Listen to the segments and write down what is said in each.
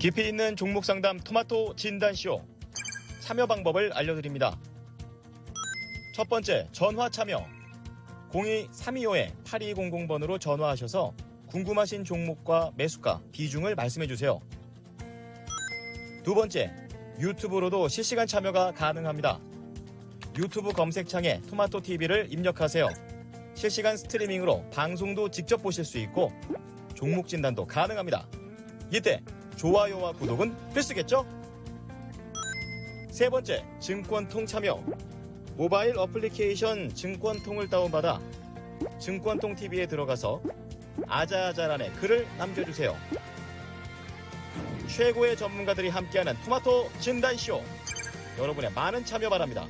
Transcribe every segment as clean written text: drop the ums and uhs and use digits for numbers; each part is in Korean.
깊이 있는 종목 상담 토마토 진단쇼. 참여 방법을 알려드립니다. 첫 번째, 전화 참여. 02-325-8200번으로 전화하셔서 궁금하신 종목과 매수가, 비중을 말씀해주세요. 두 번째, 유튜브로도 실시간 참여가 가능합니다. 유튜브 검색창에 토마토TV를 입력하세요. 실시간 스트리밍으로 방송도 직접 보실 수 있고 종목 진단도 가능합니다. 이때 좋아요와 구독은 필수겠죠? 세 번째, 증권통 참여. 모바일 어플리케이션 증권통을 다운받아 증권통 TV에 들어가서 아자아자란에 글을 남겨주세요. 최고의 전문가들이 함께하는 토마토 진단쇼. 여러분의 많은 참여 바랍니다.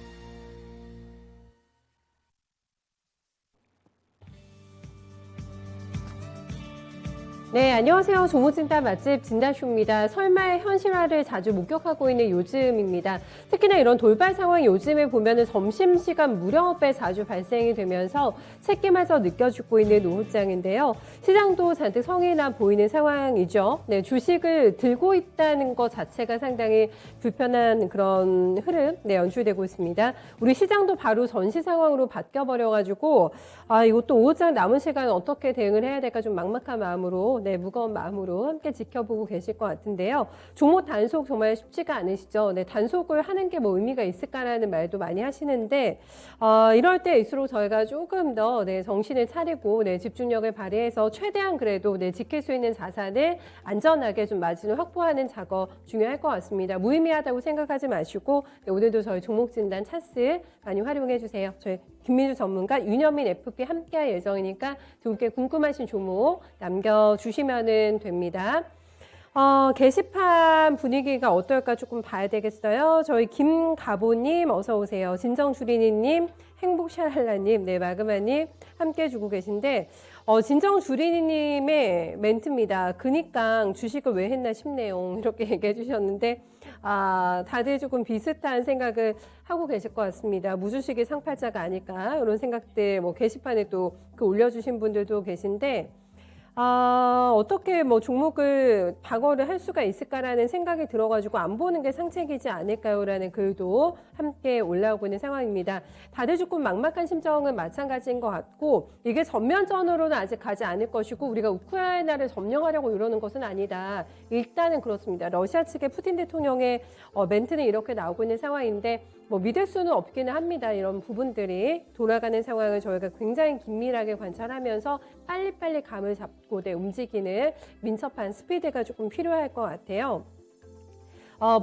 네, 안녕하세요. 종목진단 맛집 진단쇼입니다. 설마의 현실화를 자주 목격하고 있는 요즘입니다. 특히나 이런 돌발 상황이 요즘에 보면은 점심시간 무렵에 자주 발생이 되면서 새끼마저 느껴지고 있는 노후장인데요. 시장도 잔뜩 성이 나 보이는 상황이죠. 네, 주식을 들고 있다는 것 자체가 상당히 불편한 그런 흐름, 연출되고 있습니다. 우리 시장도 바로 전시 상황으로 바뀌어버려가지고, 이것도 오후장 남은 시간 어떻게 대응을 해야 될까 좀 막막한 마음으로, 무거운 마음으로 함께 지켜보고 계실 것 같은데요. 종목 단속 정말 쉽지가 않으시죠. 단속을 하는 게 뭐 의미가 있을까라는 말도 많이 하시는데, 이럴 때일수록 저희가 조금 더 정신을 차리고 집중력을 발휘해서 최대한 그래도 지킬 수 있는 자산을 안전하게 좀 마진을 확보하는 작업 중요할 것 같습니다. 무의미하다고 생각하지 마시고 오늘도 저희 종목 진단 찬스 많이 활용해 주세요. 저희 김민주 전문가, 윤현민 FP 함께할 예정이니까 두 분께 궁금하신 종목 남겨주시면 됩니다. 게시판 분위기가 어떨까 조금 봐야 되겠어요. 저희 김가보님 어서 오세요. 진정주리니님, 행복샤랄라님, 마그마님 함께 해주고 계신데 진정주리니님의 멘트입니다. 그니까 주식을 왜 했나 싶네요. 이렇게 얘기해 주셨는데 다들 조금 비슷한 생각을 하고 계실 것 같습니다. 무주식이 상팔자가 아닐까 이런 생각들 게시판에 또 올려주신 분들도 계신데 어떻게 종목을 방어를 할 수가 있을까라는 생각이 들어가지고 안 보는 게 상책이지 않을까요라는 글도 함께 올라오고 있는 상황입니다. 다들 조금 막막한 심정은 마찬가지인 것 같고 이게 전면전으로는 아직 가지 않을 것이고 우리가 우크라이나를 점령하려고 이러는 것은 아니다. 일단은 그렇습니다. 러시아 측의 푸틴 대통령의 멘트는 이렇게 나오고 있는 상황인데 믿을 수는 없기는 합니다. 이런 부분들이 돌아가는 상황을 저희가 굉장히 긴밀하게 관찰하면서 빨리빨리 감을 잡고 움직이는 민첩한 스피드가 조금 필요할 것 같아요.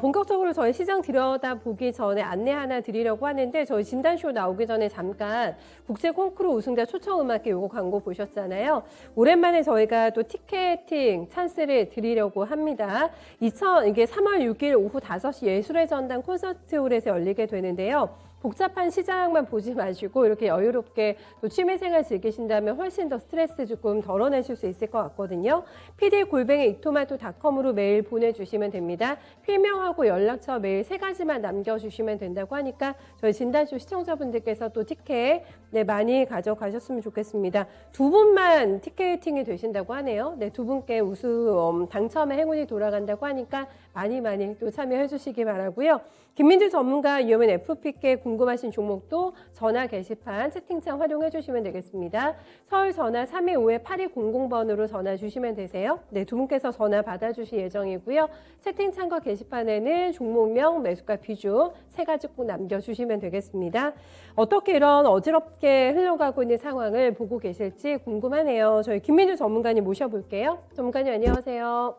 본격적으로 저희 시장 들여다보기 전에 안내 하나 드리려고 하는데 저희 진단쇼 나오기 전에 잠깐 국제 콩쿠르 우승자 초청음악회 요거 광고 보셨잖아요. 오랜만에 저희가 또 티켓팅 찬스를 드리려고 합니다. 이게 3월 6일 오후 5시 예술의 전당 콘서트홀에서 열리게 되는데요. 복잡한 시장만 보지 마시고 이렇게 여유롭게 또 취미생활 즐기신다면 훨씬 더 스트레스 조금 덜어내실 수 있을 것 같거든요. pd@이토마토닷컴으로 메일 보내주시면 됩니다. 필명하고 연락처 메일 3가지만 남겨주시면 된다고 하니까 저희 진단쇼 시청자분들께서 또 티켓 많이 가져가셨으면 좋겠습니다. 2분만 티켓팅이 되신다고 하네요. 두 분께 우수 당첨의 행운이 돌아간다고 하니까 많이 또 참여해 주시기 바라고요. 김민주 전문가, 유효민 FP께 궁금하신 종목도 전화 게시판 채팅창 활용해 주시면 되겠습니다. 서울 전화 325-8200번으로 전화 주시면 되세요. 두 분께서 전화 받아주실 예정이고요. 채팅창과 게시판에는 종목명, 매수가 비중 3가지 꼭 남겨주시면 되겠습니다. 어떻게 이런 어지럽게 흘러가고 있는 상황을 보고 계실지 궁금하네요. 저희 김민주 전문가님 모셔볼게요. 전문가님 안녕하세요.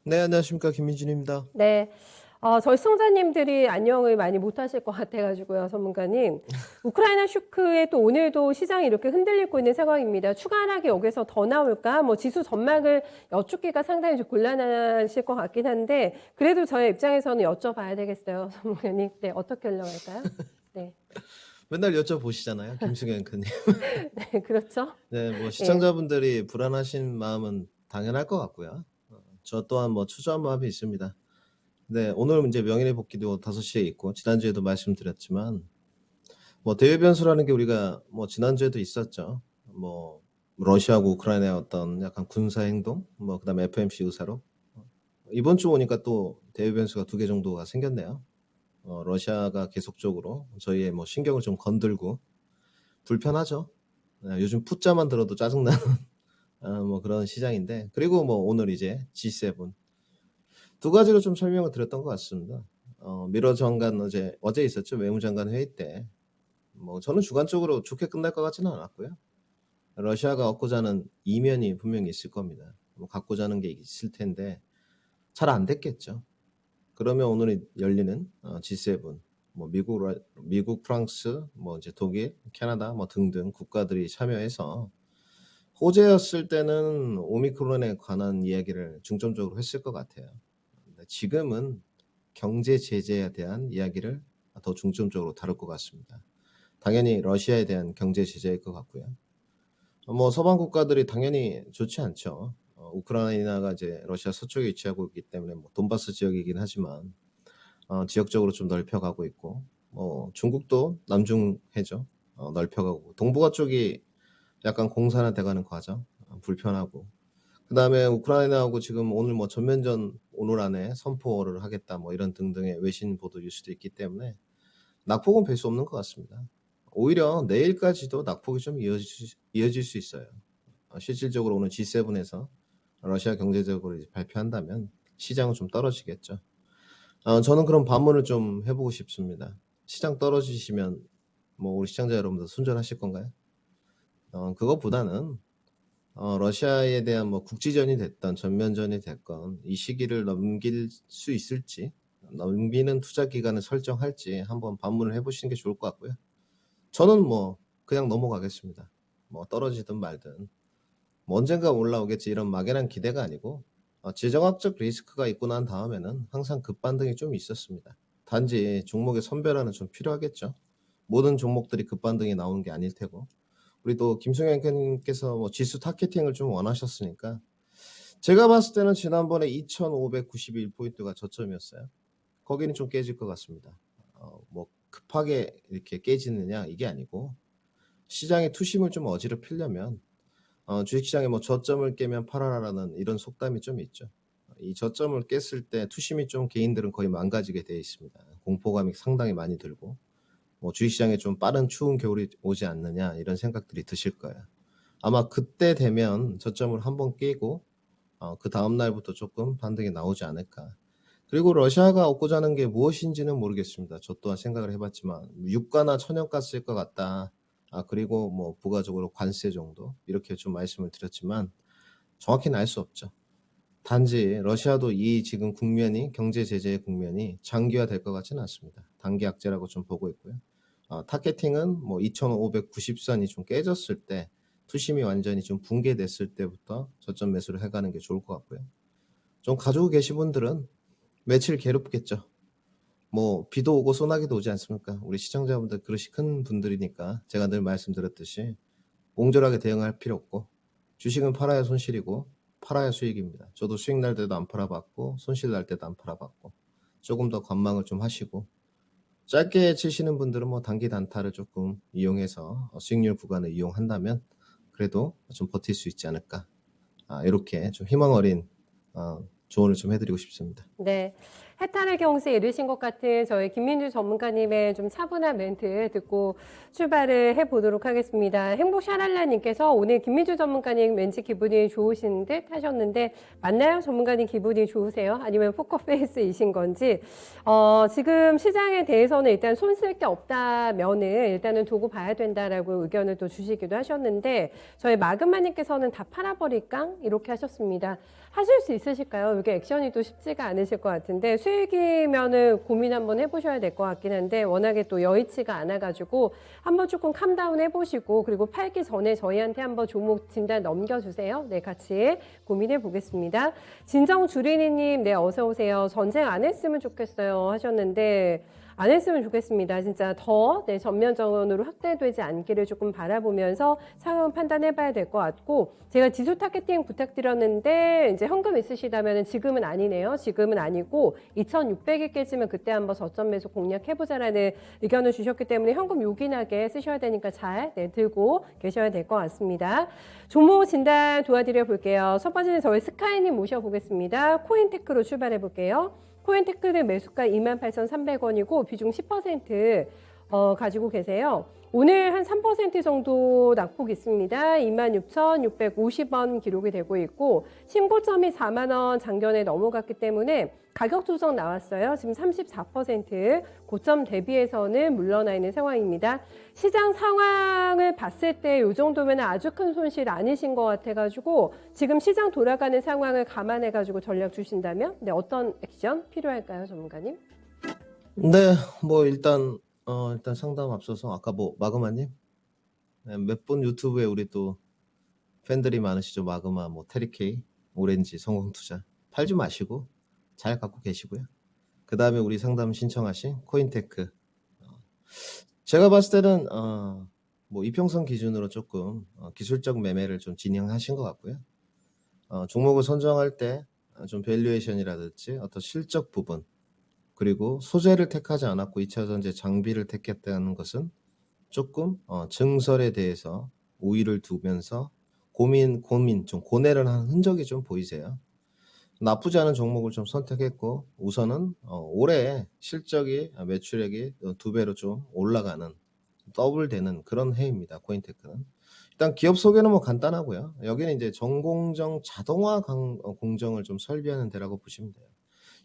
네, 안녕하십니까. 김민준입니다. 네. 저희 시청자님들이 안녕을 많이 못하실 것 같아가지고요, 전문가님. 우크라이나 쇼크에 또 오늘도 시장이 이렇게 흔들리고 있는 상황입니다. 추가 하락이 여기서 더 나올까? 지수 전망을 여쭙기가 상당히 좀 곤란하실 것 같긴 한데, 그래도 저의 입장에서는 여쭤봐야 되겠어요, 전문가님. 어떻게 흘러갈까요? 네. 맨날 여쭤보시잖아요, 김승현 앵커님. 네, 그렇죠. 네, 시청자분들이 불안하신 마음은 당연할 것 같고요. 저 또한 초조한 마음이 있습니다. 네, 오늘 이제 명예의 복귀도 5시에 있고, 지난주에도 말씀드렸지만, 대외 변수라는 게 우리가 지난주에도 있었죠. 러시아하고 우크라이나의 어떤 약간 군사 행동, 그다음에 FMC 의사로 이번 주 오니까 또 대외 변수가 2개 정도가 생겼네요. 러시아가 계속적으로 저희의 뭐 신경을 좀 건들고 불편하죠. 요즘 푸자만 들어도 짜증나는 뭐 그런 시장인데, 그리고 뭐 오늘 이제 G7 두 가지로 좀 설명을 드렸던 것 같습니다. 미러 장관 어제 있었죠. 외무장관 회의 때. 뭐 저는 주관적으로 좋게 끝날 것 같지는 않았고요. 러시아가 얻고자 하는 이면이 분명히 있을 겁니다. 뭐 갖고자 하는 게 있을 텐데 잘 안 됐겠죠. 그러면 오늘 열리는 G7, 뭐 미국, 프랑스, 뭐 이제 독일, 캐나다 뭐 등등 국가들이 참여해서 호재였을 때는 오미크론에 관한 이야기를 중점적으로 했을 것 같아요. 근데 지금은 경제 제재에 대한 이야기를 더 중점적으로 다룰 것 같습니다. 당연히 러시아에 대한 경제 제재일 것 같고요. 뭐 서방 국가들이 당연히 좋지 않죠. 우크라이나가 이제 러시아 서쪽에 위치하고 있기 때문에 뭐 돈바스 지역이긴 하지만 지역적으로 좀 넓혀가고 있고, 뭐 중국도 남중해죠. 넓혀가고, 동북아 쪽이 약간 공산화돼가는 과정, 불편하고, 그 다음에 우크라이나하고 지금 오늘 뭐 전면전 오늘 안에 선포를 하겠다 뭐 이런 등등의 외신 보도 뉴스도 있기 때문에 낙폭은 별 수 없는 것 같습니다. 오히려 내일까지도 낙폭이 좀 이어질 수 있어요. 실질적으로 오늘 G7에서 러시아 경제적으로 이제 발표한다면 시장은 좀 떨어지겠죠. 저는 그런 반문을 좀 해보고 싶습니다. 시장 떨어지시면 뭐 우리 시청자 여러분들 순전하실 건가요? 그것보다는 러시아에 대한 뭐 국지전이 됐던 전면전이 됐건 이 시기를 넘길 수 있을지, 넘기는 투자 기간을 설정할지 한번 반문을 해보시는 게 좋을 것 같고요. 저는 뭐 그냥 넘어가겠습니다. 뭐 떨어지든 말든 뭐 언젠가 올라오겠지 이런 막연한 기대가 아니고, 지정학적 리스크가 있고 난 다음에는 항상 급반등이 좀 있었습니다. 단지 종목의 선별화는 좀 필요하겠죠. 모든 종목들이 급반등이 나오는 게 아닐 테고, 우리 또 김승현 께서 뭐 지수 타겟팅을 좀 원하셨으니까 제가 봤을 때는 지난번에 2591포인트가 저점이었어요. 거기는 좀 깨질 것 같습니다. 뭐 급하게 이렇게 깨지느냐 이게 아니고, 시장의 투심을 좀 어지럽히려면 주식시장에 뭐 저점을 깨면 팔아라라는 이런 속담이 좀 있죠. 이 저점을 깼을 때 투심이 좀 개인들은 거의 망가지게 되어 있습니다. 공포감이 상당히 많이 들고, 뭐 주식시장에 좀 빠른 추운 겨울이 오지 않느냐 이런 생각들이 드실 거예요. 아마 그때 되면 저점을 한번 깨고 그 다음 날부터 조금 반등이 나오지 않을까. 그리고 러시아가 얻고자 하는 게 무엇인지는 모르겠습니다. 저 또한 생각을 해봤지만 유가나 천연가스일 것 같다. 그리고 뭐 부가적으로 관세 정도 이렇게 좀 말씀을 드렸지만 정확히는 알 수 없죠. 단지 러시아도 이 지금 국면이 경제 제재의 국면이 장기화될 것 같지는 않습니다. 단기 악재라고 좀 보고 있고요. 타겟팅은 뭐 2,590선이 좀 깨졌을 때, 투심이 완전히 좀 붕괴됐을 때부터 저점 매수를 해가는 게 좋을 것 같고요. 좀 가지고 계신 분들은 며칠 괴롭겠죠. 뭐 비도 오고 소나기도 오지 않습니까? 우리 시청자분들 그릇이 큰 분들이니까 제가 늘 말씀드렸듯이 옹졸하게 대응할 필요 없고, 주식은 팔아야 손실이고 팔아야 수익입니다. 저도 수익 날 때도 안 팔아봤고 손실 날 때도 안 팔아봤고, 조금 더 관망을 좀 하시고, 짧게 치시는 분들은 뭐 단기 단타를 조금 이용해서 수익률 구간을 이용한다면 그래도 좀 버틸 수 있지 않을까. 이렇게 좀 희망 어린 조언을 좀 해드리고 싶습니다. 네. 해탈의 경지에 이르신 것 같은 저희 김민주 전문가님의 좀 차분한 멘트 듣고 출발을 해보도록 하겠습니다. 행복샤랄라님께서 오늘 김민주 전문가님 왠지 기분이 좋으신 듯 하셨는데 맞나요? 전문가님 기분이 좋으세요? 아니면 포커페이스이신 건지. 지금 시장에 대해서는 일단 손쓸 게 없다면은 일단은 두고 봐야 된다라고 의견을 또 주시기도 하셨는데, 저희 마그마님께서는 다 팔아버릴까? 이렇게 하셨습니다. 하실 수 있으실까요? 이게 액션이 또 쉽지가 않으실 것 같은데, 수익이면은 고민 한번 해보셔야 될 것 같긴 한데 워낙에 또 여의치가 않아가지고 한번 조금 캄다운 해보시고, 그리고 팔기 전에 저희한테 한번 종목 진단 넘겨주세요. 네, 같이 고민해 보겠습니다. 진정주린이님, 네, 어서 오세요. 전쟁 안 했으면 좋겠어요 하셨는데, 안 했으면 좋겠습니다. 진짜 더 전면전으로 확대되지 않기를 조금 바라보면서 상황 판단해봐야 될 것 같고, 제가 지수 타겟팅 부탁드렸는데 이제 현금 있으시다면 지금은 아니네요. 지금은 아니고 2,600이 깨지면 그때 한번 저점 매수 공략해보자라는 의견을 주셨기 때문에 현금 요긴하게 쓰셔야 되니까 잘 들고 계셔야 될 것 같습니다. 종목 진단 도와드려 볼게요. 첫 번째는 저희 스카이님 모셔보겠습니다. 코인테크로 출발해 볼게요. 코인테크는 매수가 28,300원이고 비중 10% 가지고 계세요. 오늘 한 3% 정도 낙폭 있습니다. 26,650원 기록이 되고 있고 신고점이 4만 원 장전에 넘어갔기 때문에 가격 조정 나왔어요. 지금 34% 고점 대비해서는 물러나 있는 상황입니다. 시장 상황을 봤을 때 이 정도면 아주 큰 손실 아니신 것 같아가지고 지금 시장 돌아가는 상황을 감안해가지고 전략 주신다면 어떤 액션 필요할까요, 전문가님? 네, 뭐 일단 상담 앞서서 아까 뭐 마그마님 몇 분 유튜브에 우리 또 팬들이 많으시죠. 마그마, 뭐 테리케이, 오렌지, 성공투자 팔지 마시고 잘 갖고 계시고요. 그 다음에 우리 상담 신청하신 코인테크. 제가 봤을 때는 뭐 이평선 기준으로 조금 기술적 매매를 좀 진행하신 것 같고요. 종목을 선정할 때 좀 밸류에이션이라든지 어떤 실적 부분 그리고 소재를 택하지 않았고 2차 전지 장비를 택했다는 것은 조금 증설에 대해서 우위를 두면서 고민 좀 고뇌를 한 흔적이 좀 보이세요. 나쁘지 않은 종목을 좀 선택했고 우선은 올해 실적이 매출액이 2배로 좀 올라가는 더블 되는 그런 해입니다. 코인테크는. 일단 기업 소개는 뭐 간단하고요. 여기는 이제 전공정 자동화 공정을 좀 설비하는 데라고 보시면 돼요.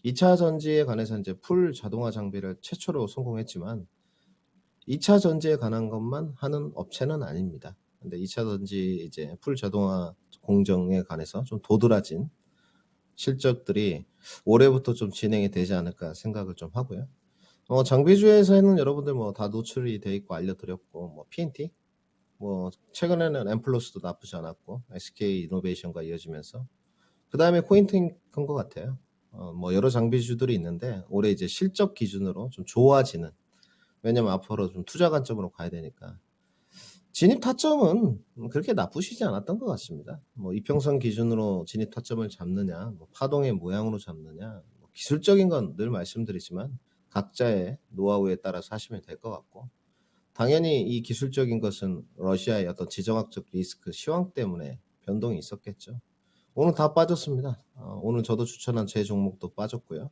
2차 전지에 관해서 이제 풀 자동화 장비를 최초로 성공했지만 2차 전지에 관한 것만 하는 업체는 아닙니다. 근데 2차 전지 이제 풀 자동화 공정에 관해서 좀 도드라진 실적들이 올해부터 좀 진행이 되지 않을까 생각을 좀 하고요. 장비주에서는 여러분들 뭐 다 노출이 돼 있고 알려드렸고 뭐 PNT 뭐 최근에는 엠플러스도 나쁘지 않았고 SK 이노베이션과 이어지면서 그 다음에 코인테크인 것 같아요. 뭐 여러 장비주들이 있는데 올해 이제 실적 기준으로 좀 좋아지는 왜냐면 앞으로 좀 투자 관점으로 가야 되니까 진입 타점은 그렇게 나쁘시지 않았던 것 같습니다. 뭐 이평선 기준으로 진입 타점을 잡느냐, 뭐 파동의 모양으로 잡느냐, 뭐 기술적인 건 늘 말씀드리지만 각자의 노하우에 따라서 하시면 될 것 같고 당연히 이 기술적인 것은 러시아의 어떤 지정학적 리스크 시황 때문에 변동이 있었겠죠. 오늘 다 빠졌습니다. 오늘 저도 추천한 제 종목도 빠졌고요.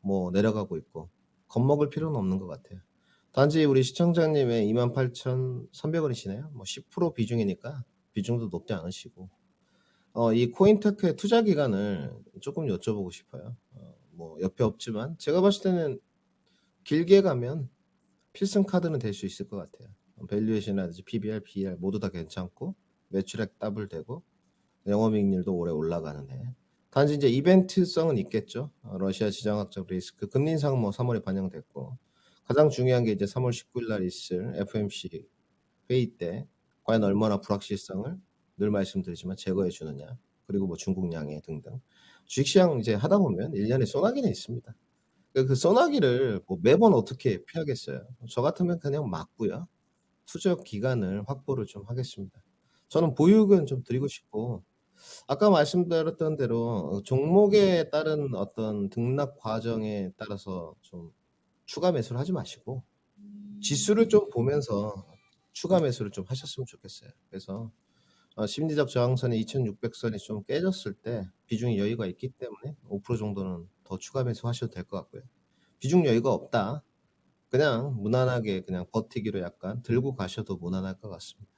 뭐 내려가고 있고 겁먹을 필요는 없는 것 같아요. 단지 우리 시청자님의 28,300원이시네요. 뭐 10% 비중이니까 비중도 높지 않으시고 이 코인테크의 투자 기간을 조금 여쭤보고 싶어요. 뭐 옆에 없지만 제가 봤을 때는 길게 가면 필승 카드는 될 수 있을 것 같아요. 밸류에이션이라든지 PBR, BR 모두 다 괜찮고 매출액 더블되고 영업이익률도 올해 올라가는 해. 단지 이제 이벤트성은 있겠죠. 러시아 지정학적 리스크 금리 인상 뭐 3월에 반영됐고 가장 중요한 게 이제 3월 19일 날 있을 FOMC 회의 때 과연 얼마나 불확실성을 늘 말씀드리지만 제거해 주느냐 그리고 뭐 중국 양해 등등 주식시장 이제 하다 보면 1년에 소나기는 있습니다. 그 소나기를 뭐 매번 어떻게 피하겠어요? 저 같으면 그냥 막고요. 투자 기간을 확보를 좀 하겠습니다. 저는 보유금 좀 드리고 싶고 아까 말씀드렸던 대로 종목에 따른 어떤 등락 과정에 따라서 좀 추가 매수를 하지 마시고 지수를 좀 보면서 추가 매수를 좀 하셨으면 좋겠어요. 그래서 심리적 저항선이 2600선이 좀 깨졌을 때 비중이 여유가 있기 때문에 5% 정도는 더 추가 매수 하셔도 될 것 같고요. 비중 여유가 없다. 그냥 무난하게 그냥 버티기로 약간 들고 가셔도 무난할 것 같습니다.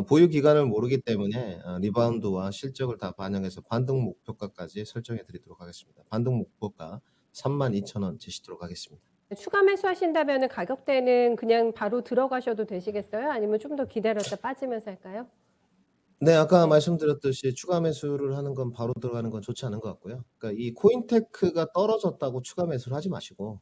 보유 기간을 모르기 때문에 리바운드와 실적을 다 반영해서 반등 목표가까지 설정해 드리도록 하겠습니다. 반등 목표가 32,000원 제시도록 하겠습니다. 추가 매수하신다면 가격대는 그냥 바로 들어가셔도 되시겠어요? 아니면 좀 더 기다렸다 빠지면서 할까요? 네, 아까 말씀드렸듯이 추가 매수를 하는 건 바로 들어가는 건 좋지 않은 것 같고요. 그러니까 이 코인테크가 떨어졌다고 추가 매수를 하지 마시고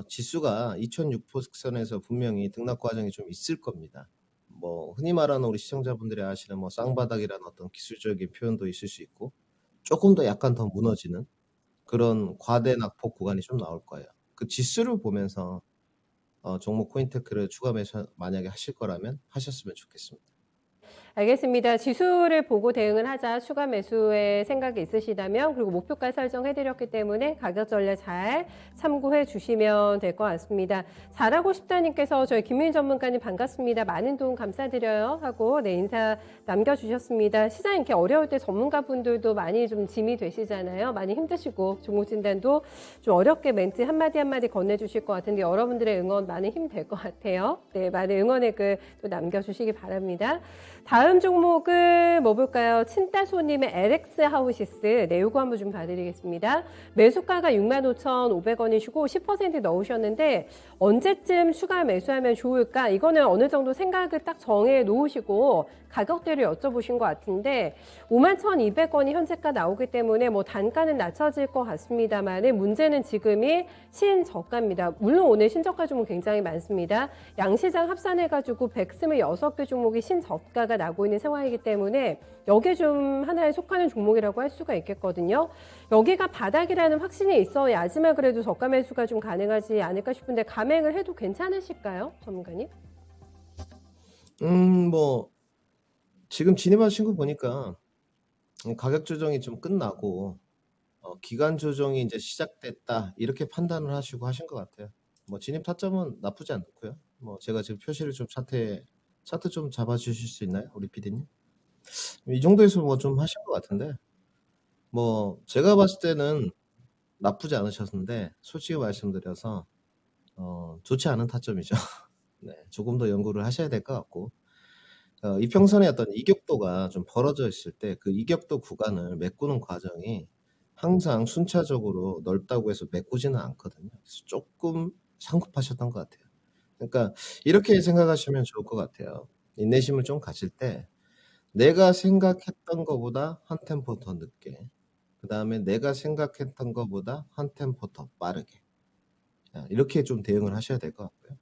지수가 2600선에서 분명히 등락 과정이 좀 있을 겁니다. 뭐 흔히 말하는 우리 시청자분들이 아시는 뭐 쌍바닥이라는 어떤 기술적인 표현도 있을 수 있고 조금 더 약간 더 무너지는 그런 과대 낙폭 구간이 좀 나올 거예요. 그 지수를 보면서 종목 코인테크를 추가 매수 만약에 하실 거라면 하셨으면 좋겠습니다. 알겠습니다. 지수를 보고 대응을 하자. 추가 매수의 생각이 있으시다면 그리고 목표가 설정해드렸기 때문에 가격 전략 잘 참고해 주시면 될 것 같습니다. 잘하고 싶다님께서 저희 김민 전문가님 반갑습니다. 많은 도움 감사드려요 하고 네, 인사 남겨주셨습니다. 시장 이렇게 어려울 때 전문가분들도 많이 좀 짐이 되시잖아요. 많이 힘드시고 종목 진단도 좀 어렵게 멘트 한마디 한마디 건네주실 것 같은데 여러분들의 응원 많은 힘 될 것 같아요. 네, 많은 응원의 글 또 남겨주시기 바랍니다. 다음 종목은 뭐 볼까요? 친따소님의 LX 하우시스. 네, 요거 한번 좀 봐드리겠습니다. 매수가가 65,500원이시고 10% 넣으셨는데 언제쯤 추가 매수하면 좋을까? 이거는 어느 정도 생각을 딱 정해 놓으시고 가격대를 여쭤보신 것 같은데 51,200원이 현재가 나오기 때문에 뭐 단가는 낮춰질 것 같습니다만 문제는 지금이 신저가입니다. 물론 오늘 신저가 종목 굉장히 많습니다. 양시장 합산해가지고 126개 종목이 신저가가 나고 있는 상황이기 때문에 여기에 좀 하나에 속하는 종목이라고 할 수가 있겠거든요. 여기가 바닥이라는 확신이 있어야지만 그래도 저가 매수가 좀 가능하지 않을까 싶은데 감행을 해도 괜찮으실까요? 전문가님? 뭐 지금 진입하신 거 보니까 가격 조정이 좀 끝나고 기간 조정이 이제 시작됐다 이렇게 판단을 하시고 하신 것 같아요. 뭐 진입 타점은 나쁘지 않고요. 뭐 제가 지금 표시를 좀 차트 좀 잡아주실 수 있나요, 우리 PD님? 이 정도에서 뭐 좀 하신 것 같은데 뭐 제가 봤을 때는 나쁘지 않으셨는데 솔직히 말씀드려서 좋지 않은 타점이죠. 네, 조금 더 연구를 하셔야 될 것 같고 이평선의 어떤 이격도가 좀 벌어져 있을 때 그 이격도 구간을 메꾸는 과정이 항상 순차적으로 넓다고 해서 메꾸지는 않거든요. 그래서 조금 성급하셨던 것 같아요. 그러니까 이렇게 생각하시면 좋을 것 같아요. 인내심을 좀 가질 때 내가 생각했던 것보다 한 템포 더 늦게, 그 다음에 내가 생각했던 것보다 한 템포 더 빠르게 이렇게 좀 대응을 하셔야 될 것 같고요.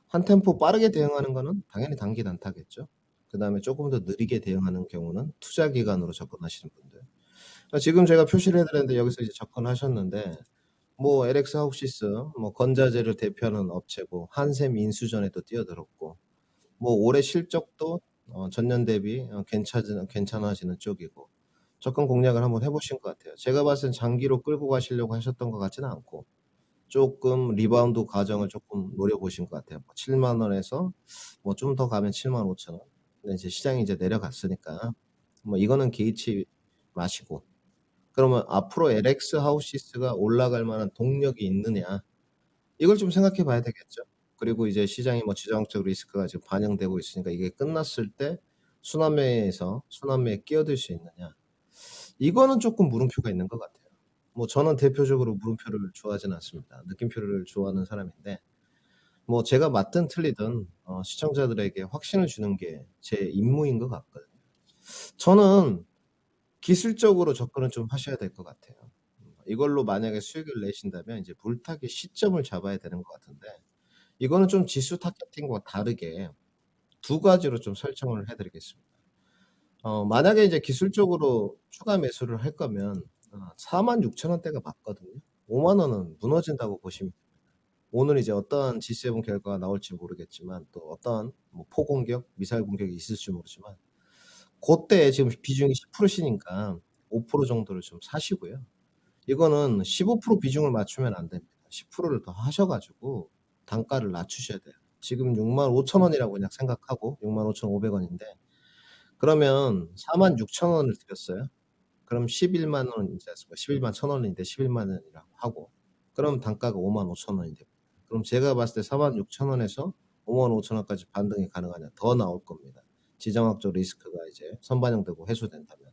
한 템포 빠르게 대응하는 거는 당연히 단기 단타겠죠. 그 다음에 조금 더 느리게 대응하는 경우는 투자 기간으로 접근하시는 분들. 그러니까 지금 제가 표시를 해드렸는데 여기서 이제 접근하셨는데 뭐 LX 하우시스, 뭐 건자재를 대표하는 업체고 한샘 인수전에도 뛰어들었고 뭐 올해 실적도 전년 대비 괜찮아지는 쪽이고 접근 공략을 한번 해보신 것 같아요. 제가 봤을 땐 장기로 끌고 가시려고 하셨던 것 같지는 않고 조금 리바운드 과정을 조금 노려보신 것 같아요. 7만 원에서 뭐 좀 더 가면 7만 5천 원. 근데 이제 시장이 이제 내려갔으니까 뭐 이거는 개의치 마시고 그러면 앞으로 LX 하우시스가 올라갈 만한 동력이 있느냐 이걸 좀 생각해 봐야 되겠죠. 그리고 이제 시장이 뭐 지정학적 리스크가 지금 반영되고 있으니까 이게 끝났을 때 순환매에 끼어들 수 있느냐 이거는 조금 물음표가 있는 것 같아요. 뭐 저는 대표적으로 물음표를 좋아하지는 않습니다. 느낌표를 좋아하는 사람인데 뭐 제가 맞든 틀리든 시청자들에게 확신을 주는 게 제 임무인 것 같거든요. 저는 기술적으로 접근을 좀 하셔야 될 것 같아요. 이걸로 만약에 수익을 내신다면 이제 물타기 시점을 잡아야 되는 것 같은데 이거는 좀 지수 타겟팅과 다르게 두 가지로 좀 설정을 해드리겠습니다. 만약에 이제 기술적으로 추가 매수를 할 거면 46,000원대가 맞거든요. 5만 원은 무너진다고 보시면 됩니다. 오늘 이제 어떠한 G7 결과가 나올지 모르겠지만 또 어떠한 뭐 포공격, 미사일 공격이 있을지 모르지만 그때 지금 비중이 10%시니까 5% 정도를 좀 사시고요. 이거는 15% 비중을 맞추면 안 됩니다. 10%를 더 하셔가지고 단가를 낮추셔야 돼요. 지금 65,000원이라고 그냥 생각하고 65,500원인데 그러면 46,000원을 드렸어요. 그럼 11만 원이지 않습니까? 11만 1,000원인데 11만 원이라고 하고 그럼 단가가 55,000원이 됩니다. 그럼 제가 봤을 때 46,000원에서 55,000원까지 반등이 가능하냐? 더 나올 겁니다. 지정학적 리스크가 이제 선반영되고 해소된다면.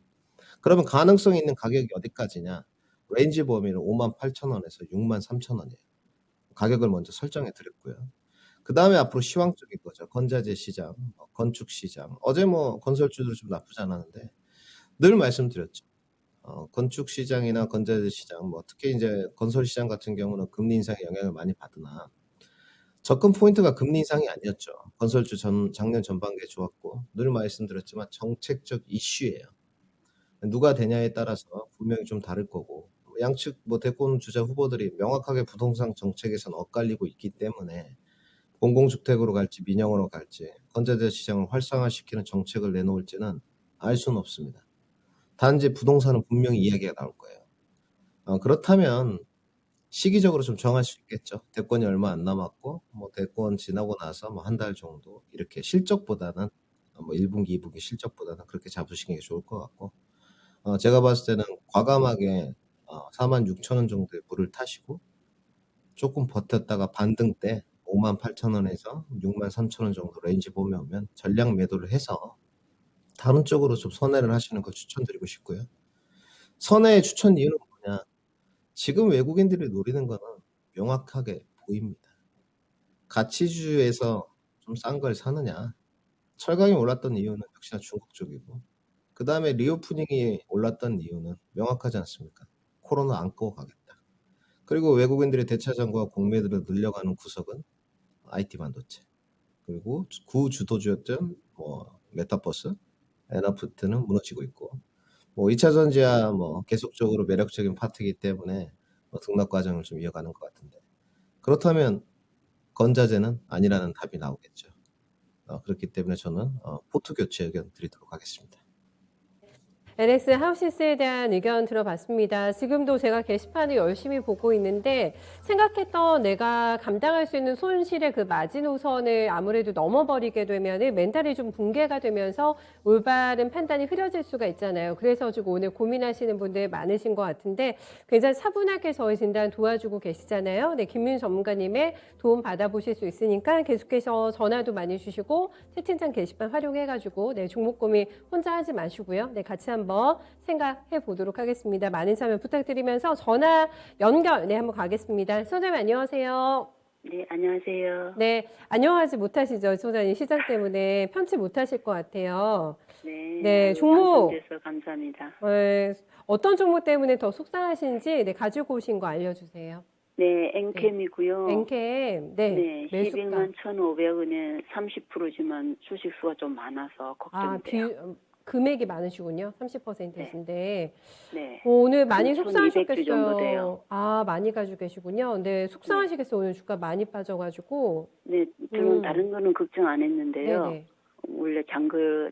그러면 가능성 있는 가격이 어디까지냐? 레인지 범위는 58,000원에서 63,000원이에요. 가격을 먼저 설정해 드렸고요. 그 다음에 앞으로 시황적인 거죠. 건자재 시장, 건축 시장. 어제 뭐 건설주들 좀 나쁘지 않았는데 늘 말씀드렸죠. 건축 시장이나 건자재 시장, 뭐 특히 이제 건설 시장 같은 경우는 금리 인상의 영향을 많이 받으나 접근 포인트가 금리 인상이 아니었죠. 건설주 작년 전반기에 좋았고 늘 말씀드렸지만 정책적 이슈예요. 누가 되냐에 따라서 분명히 좀 다를 거고 양측 뭐 대권 주자 후보들이 명확하게 부동산 정책에선 엇갈리고 있기 때문에 공공주택으로 갈지 민영으로 갈지 건설대 시장을 활성화시키는 정책을 내놓을지는 알 수는 없습니다. 단지 부동산은 분명히 이야기가 나올 거예요. 그렇다면 시기적으로 좀 정할 수 있겠죠. 대권이 얼마 안 남았고 뭐 대권 지나고 나서 뭐 한 달 정도 이렇게 실적보다는 뭐 1분기, 2분기 실적보다는 그렇게 잡으시는 게 좋을 것 같고 제가 봤을 때는 과감하게 46,000원 정도의 물을 타시고 조금 버텼다가 반등 때 58,000원에서 63,000원 정도 레인지 보면 전량 매도를 해서 다른 쪽으로 좀 선회를 하시는 거 추천드리고 싶고요. 선회의 추천 이유는 뭐냐? 지금 외국인들이 노리는 거는 명확하게 보입니다. 가치주에서 좀 싼 걸 사느냐? 철강이 올랐던 이유는 역시나 중국 쪽이고 그 다음에 리오프닝이 올랐던 이유는 명확하지 않습니까? 코로나 안 끄고 가겠다. 그리고 외국인들의 대차전과 공매도를 늘려가는 구석은 IT 반도체. 그리고 구주도주였던 뭐 메타버스, 에너프트는 무너지고 있고 뭐 2차 전지야 뭐 계속적으로 매력적인 파트이기 때문에 등락 과정을 좀 이어가는 것 같은데 그렇다면 건자재는 아니라는 답이 나오겠죠. 그렇기 때문에 저는 포트 교체 의견 드리도록 하겠습니다. LS 하우시스에 대한 의견 들어봤습니다. 지금도 제가 게시판을 열심히 보고 있는데 생각했던 내가 감당할 수 있는 손실의 그 마지노선을 아무래도 넘어버리게 되면 멘탈이 좀 붕괴가 되면서 올바른 판단이 흐려질 수가 있잖아요. 그래서 지금 오늘 고민하시는 분들 많으신 것 같은데 굉장히 차분하게 저희 진단 도와주고 계시잖아요. 네, 김민 전문가님의 도움 받아보실 수 있으니까 계속해서 전화도 많이 주시고 채팅창 게시판 활용해가지고 네, 종목 고민 혼자 하지 마시고요. 네, 같이 한번 생각해 보도록 하겠습니다. 많은 참여 부탁드리면서 전화 연결 한번 가겠습니다. 소장님 안녕하세요. 네, 안녕하세요. 네, 안녕하지 못하시죠, 소장님 시장 때문에 편치 못하실 것 같아요. 네, 네, 종목. 방송돼서 감사합니다. 어떤 종목 때문에 더 속상하신지 가지고 오신 거 알려주세요. 네, 엔캠이고요. 엔캠, 네, 매수가. 11만 1,500원에 30%지만 주식 수가 좀 많아서 걱정돼요. 금액이 많으시군요. 30%이신데. 네. 오늘 많이 3,200주 정도 돼요. 속상하셨겠어요. 많이 가지고 계시군요. 네, 속상하시겠어요. 오늘 주가 많이 빠져가지고. 네, 저는 다른 거는 걱정 안 했는데요. 네네. 원래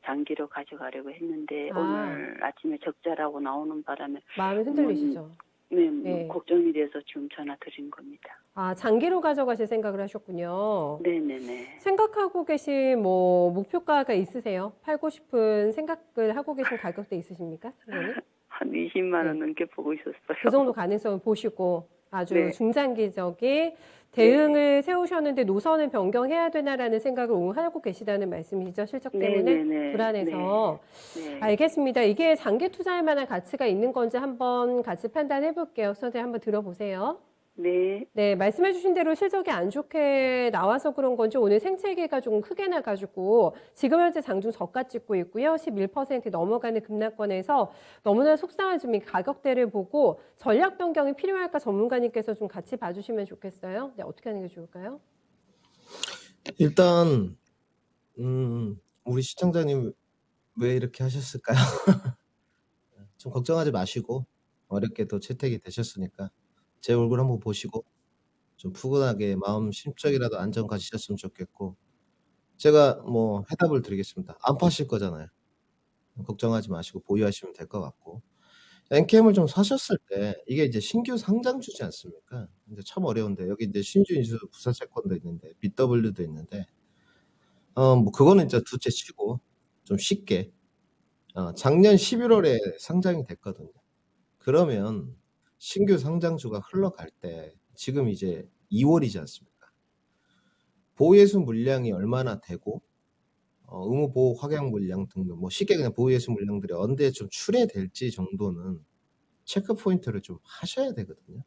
장기로 가져가려고 했는데 오늘 아침에 적자라고 나오는 바람에 마음이 흔들리시죠? 네, 걱정이 돼서 지금 전화 드린 겁니다. 장기로 가져가실 생각을 하셨군요. 네네네. 생각하고 계신 뭐 목표가가 있으세요? 팔고 싶은 생각을 하고 계신 가격대 있으십니까? 선생님? 한 20만 원 넘게 보고 있었어요. 그 정도 가능성을 보시고 아주 네. 중장기적인 대응을 세우셨는데 노선을 변경해야 되나라는 생각을 오늘 하고 계시다는 말씀이시죠? 실적 때문에 네네네. 불안해서. 네. 알겠습니다. 이게 장기 투자할 만한 가치가 있는 건지 한번 같이 판단해 볼게요. 선생님 한번 들어보세요. 네. 네, 말씀해 주신 대로 실적이 안 좋게 나와서 그런 건지 오늘 생채기가 조금 크게 나가지고 지금 현재 장중 저가 찍고 있고요. 11% 넘어가는 급락권에서 너무나 속상한 좀 이 가격대를 보고 전략 변경이 필요할까 전문가님께서 좀 같이 봐주시면 좋겠어요. 네, 어떻게 하는 게 좋을까요? 일단 우리 시청자님 왜 이렇게 하셨을까요? 좀 걱정하지 마시고 어렵게 또 채택이 되셨으니까 제 얼굴 한번 보시고 좀 푸근하게 마음 심적이라도 안정 가지셨으면 좋겠고 제가 뭐 해답을 드리겠습니다. 안 파실 거잖아요. 걱정하지 마시고 보유하시면 될 것 같고 엔캠을 좀 사셨을 때 이게 이제 신규 상장주지 않습니까? 이제 참 어려운데 여기 이제 신주 인수 부사 채권도 있는데 BW도 있는데 뭐 그거는 이제 둘째 치고 좀 쉽게 작년 11월에 상장이 됐거든요. 그러면 신규 상장주가 흘러갈 때 지금 이제 2월이지 않습니까? 보유예수 물량이 얼마나 되고 의무 보호 확약 물량 등등 뭐 쉽게 그냥 보유예수 물량들이 언제 좀 출회될지 정도는 체크 포인트를 좀 하셔야 되거든요.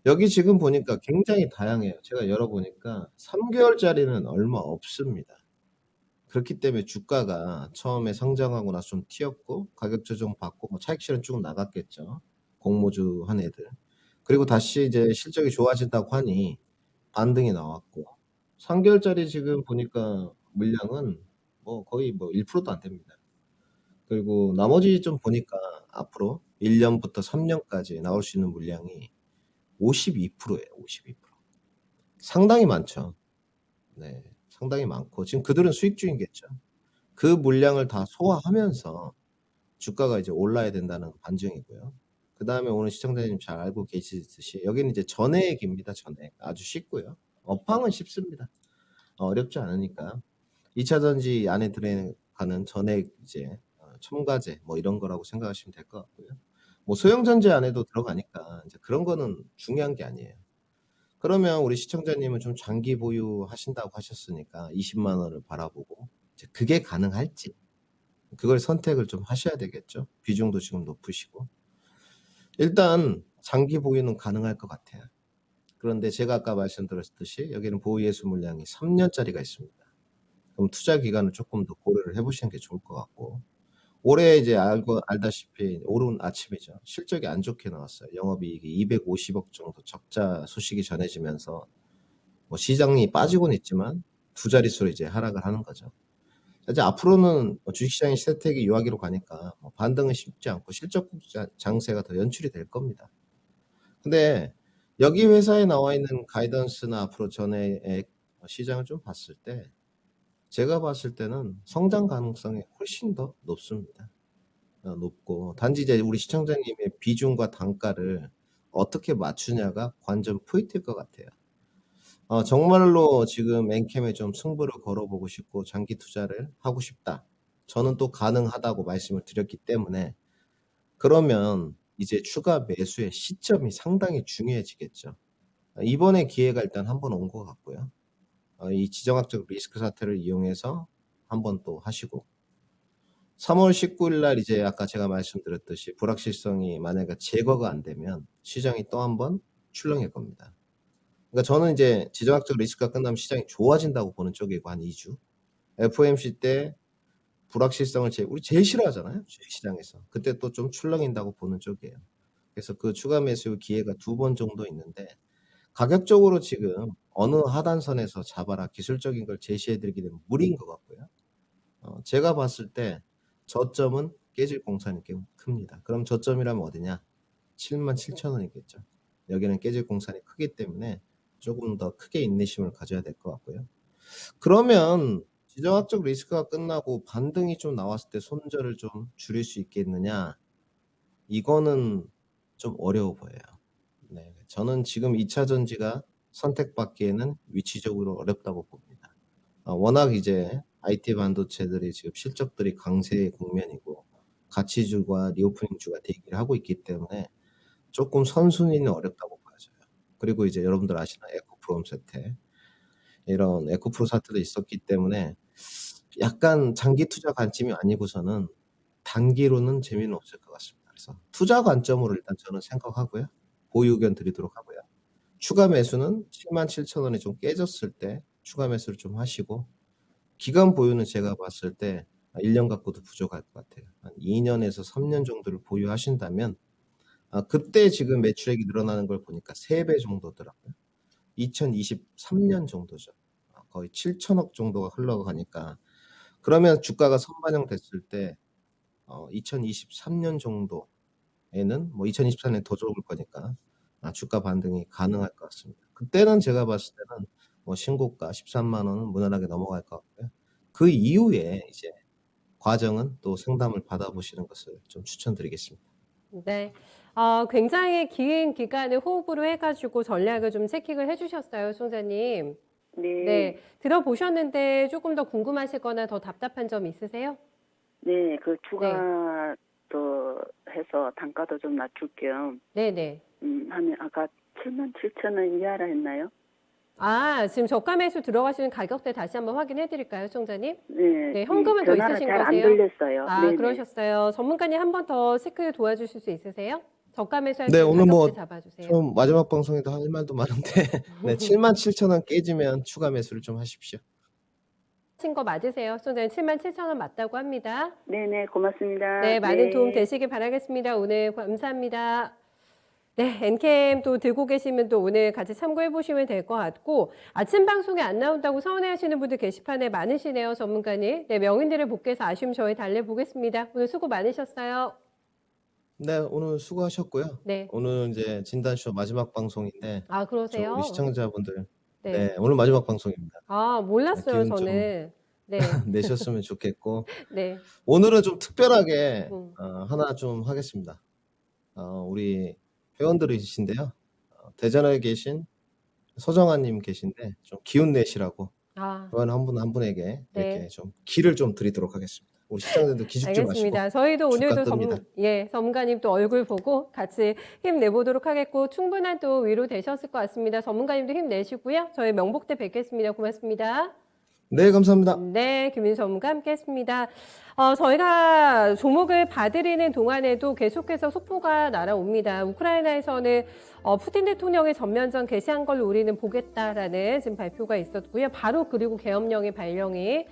여기 지금 보니까 굉장히 다양해요. 제가 열어보니까 3개월짜리는 얼마 없습니다. 그렇기 때문에 주가가 처음에 상장하고 나서 좀 튀었고 가격 조정 받고 뭐 차익 실현 쭉 나갔겠죠. 공모주 한 애들. 그리고 다시 이제 실적이 좋아진다고 하니 반등이 나왔고 3개월짜리 지금 보니까 물량은 뭐 거의 뭐 1%도 안 됩니다. 그리고 나머지 좀 보니까 앞으로 1년부터 3년까지 나올 수 있는 물량이 52%예요. 52%. 상당히 많죠. 네, 상당히 많고 지금 그들은 수익주의겠죠. 그 물량을 다 소화하면서 주가가 이제 올라야 된다는 반증이고요. 그 다음에 오늘 시청자님 잘 알고 계시듯이 여기는 이제 전액입니다. 전액. 아주 쉽고요. 업황은 쉽습니다. 어렵지 않으니까 2차 전지 안에 들어가는 전액 이제 첨가제 뭐 이런 거라고 생각하시면 될 것 같고요. 뭐 소형 전지 안에도 들어가니까 이제 그런 거는 중요한 게 아니에요. 그러면 우리 시청자님은 좀 장기 보유하신다고 하셨으니까 20만 원을 바라보고 이제 그게 가능할지 그걸 선택을 좀 하셔야 되겠죠. 비중도 지금 높으시고. 일단 장기 보유는 가능할 것 같아요. 그런데 제가 아까 말씀드렸듯이 여기는 보유 예수 물량이 3년짜리가 있습니다. 그럼 투자 기간을 조금 더 고려를 해보시는 게 좋을 것 같고 올해 이제 알다시피 오른 아침이죠. 실적이 안 좋게 나왔어요. 영업이익이 250억 정도 적자 소식이 전해지면서 뭐 시장이 빠지고는 있지만 두 자릿수로 이제 하락을 하는 거죠. 이제 앞으로는 주식시장이 세태기 유하기로 가니까 뭐 반등은 쉽지 않고 실적 장세가 더 연출이 될 겁니다. 근데 여기 회사에 나와 있는 가이던스나 앞으로 전에 시장을 좀 봤을 때 제가 봤을 때는 성장 가능성이 훨씬 더 높습니다. 높고 단지 이제 우리 시청자님의 비중과 단가를 어떻게 맞추냐가 관전 포인트일 것 같아요. 정말로 지금 엔캠에 좀 승부를 걸어보고 싶고 장기 투자를 하고 싶다. 저는 또 가능하다고 말씀을 드렸기 때문에 그러면 이제 추가 매수의 시점이 상당히 중요해지겠죠. 이번에 기회가 일단 한 번 온 것 같고요. 이 지정학적 리스크 사태를 이용해서 한번 또 하시고 3월 19일 날 이제 아까 제가 말씀드렸듯이 불확실성이 만약에 제거가 안 되면 시장이 또 한번 출렁일 겁니다. 그러니까 저는 이제 지정학적 리스크가 끝나면 시장이 좋아진다고 보는 쪽이고 한 2주. FOMC 때 불확실성을 우리 제일 싫어하잖아요. 주식시장에서. 그때 또 좀 출렁인다고 보는 쪽이에요. 그래서 그 추가 매수 기회가 2번 정도 있는데 가격적으로 지금 어느 하단선에서 잡아라 기술적인 걸 제시해드리게 되면 무리인 것 같고요. 제가 봤을 때 저점은 깨질 공산이 꽤 큽니다. 그럼 저점이라면 어디냐? 77,000원이겠죠. 여기는 깨질 공산이 크기 때문에 조금 더 크게 인내심을 가져야 될 것 같고요. 그러면 지정학적 리스크가 끝나고 반등이 좀 나왔을 때 손절을 좀 줄일 수 있겠느냐? 이거는 좀 어려워 보여요. 네, 저는 지금 2차 전지가 선택받기에는 위치적으로 어렵다고 봅니다. 워낙 이제 IT 반도체들이 지금 실적들이 강세의 국면이고 가치주가 리오프닝주가 대기를 하고 있기 때문에 조금 선순위는 어렵다고 보여져요. 그리고 이제 여러분들 아시는 에코프롬 사태 이런 에코프로 사태도 있었기 때문에 약간 장기 투자 관점이 아니고서는 단기로는 재미는 없을 것 같습니다. 그래서 투자 관점으로 일단 저는 생각하고요. 보유 의견 드리도록 하고요. 추가 매수는 77,000원이 좀 깨졌을 때 추가 매수를 좀 하시고 기간 보유는 제가 봤을 때 1년 갖고도 부족할 것 같아요. 한 2년에서 3년 정도를 보유하신다면 그때 지금 매출액이 늘어나는 걸 보니까 3배 정도더라고요. 2023년 정도죠. 거의 7천억 정도가 흘러가니까 그러면 주가가 선반영됐을 때 2023년 정도에는 뭐 2024년에 더 좋을 거니까 주가 반등이 가능할 것 같습니다. 그때는 제가 봤을 때는 뭐 신고가 13만 원은 무난하게 넘어갈 것 같고요. 그 이후에 이제 과정은 또 상담을 받아보시는 것을 좀 추천드리겠습니다. 네. 굉장히 긴 기간을 호흡으로 해가지고 전략을 좀 체킹을 해주셨어요, 총장님. 네. 네. 들어보셨는데 조금 더 궁금하시거나 더 답답한 점 있으세요? 네, 그 추가 더 해서 단가도 좀 낮출 겸 네네. 하면 아까 77,000원 이하라 했나요? 지금 저가 매수 들어가시는 가격대 다시 한번 확인해 드릴까요, 총장님? 네. 네, 현금은 더 전화가 있으신 잘 안 거세요? 들렸어요. 네네. 그러셨어요. 전문가님 한 번 더 체크 도와주실 수 있으세요? 저가 매수할 네, 때 오늘 뭐 가격대 잡아주세요. 좀 마지막 방송에도 할 말도 많은데 네, 77,000원 깨지면 추가 매수를 좀 하십시오. 하신 거 맞으세요? 총장님 77,000원 맞다고 합니다. 네네, 고맙습니다. 네, 많은 도움 되시길 바라겠습니다. 오늘 감사합니다. 네, 엔캠 또 들고 계시면 또 오늘 같이 참고해 보시면 될 것 같고 아침 방송에 안 나온다고 서운해하시는 분들 게시판에 많으시네요, 전문가님. 네, 명인들의 복귀해서 아쉬움 저희 달래보겠습니다. 오늘 수고 많으셨어요. 네, 오늘 수고하셨고요. 네. 오늘 이제 진단쇼 마지막 방송인데 아, 우리 그러세요? 시청자분들 네. 네, 오늘 마지막 방송입니다. 아, 몰랐어요, 기운 좀 저는. 네. 내셨으면 좋겠고 네. 오늘은 좀 특별하게 음. 하나 좀 하겠습니다. 우리 회원들이신데요. 대전에 계신 서정아님 계신데 좀 기운 내시라고 아, 회원 한 분 한 분에게 이렇게 네. 좀 기를 좀 드리도록 하겠습니다. 우리 시청자들 기죽지 마시고 알겠습니다. 저희도 주가 오늘도 뜹니다. 전문가님 또 얼굴 보고 같이 힘내보도록 하겠고, 충분한 또 위로 되셨을 것 같습니다. 전문가님도 힘내시고요. 저희 명복 때 뵙겠습니다. 고맙습니다. 네, 감사합니다. 네, 김민수 전문가 함께 했습니다. 저희가 종목을 봐드리는 동안에도 계속해서 속보가 날아옵니다. 우크라이나에서는 푸틴 대통령의 전면전 개시한 걸 우리는 보겠다라는 지금 발표가 있었고요. 바로 그리고 계엄령의 발령이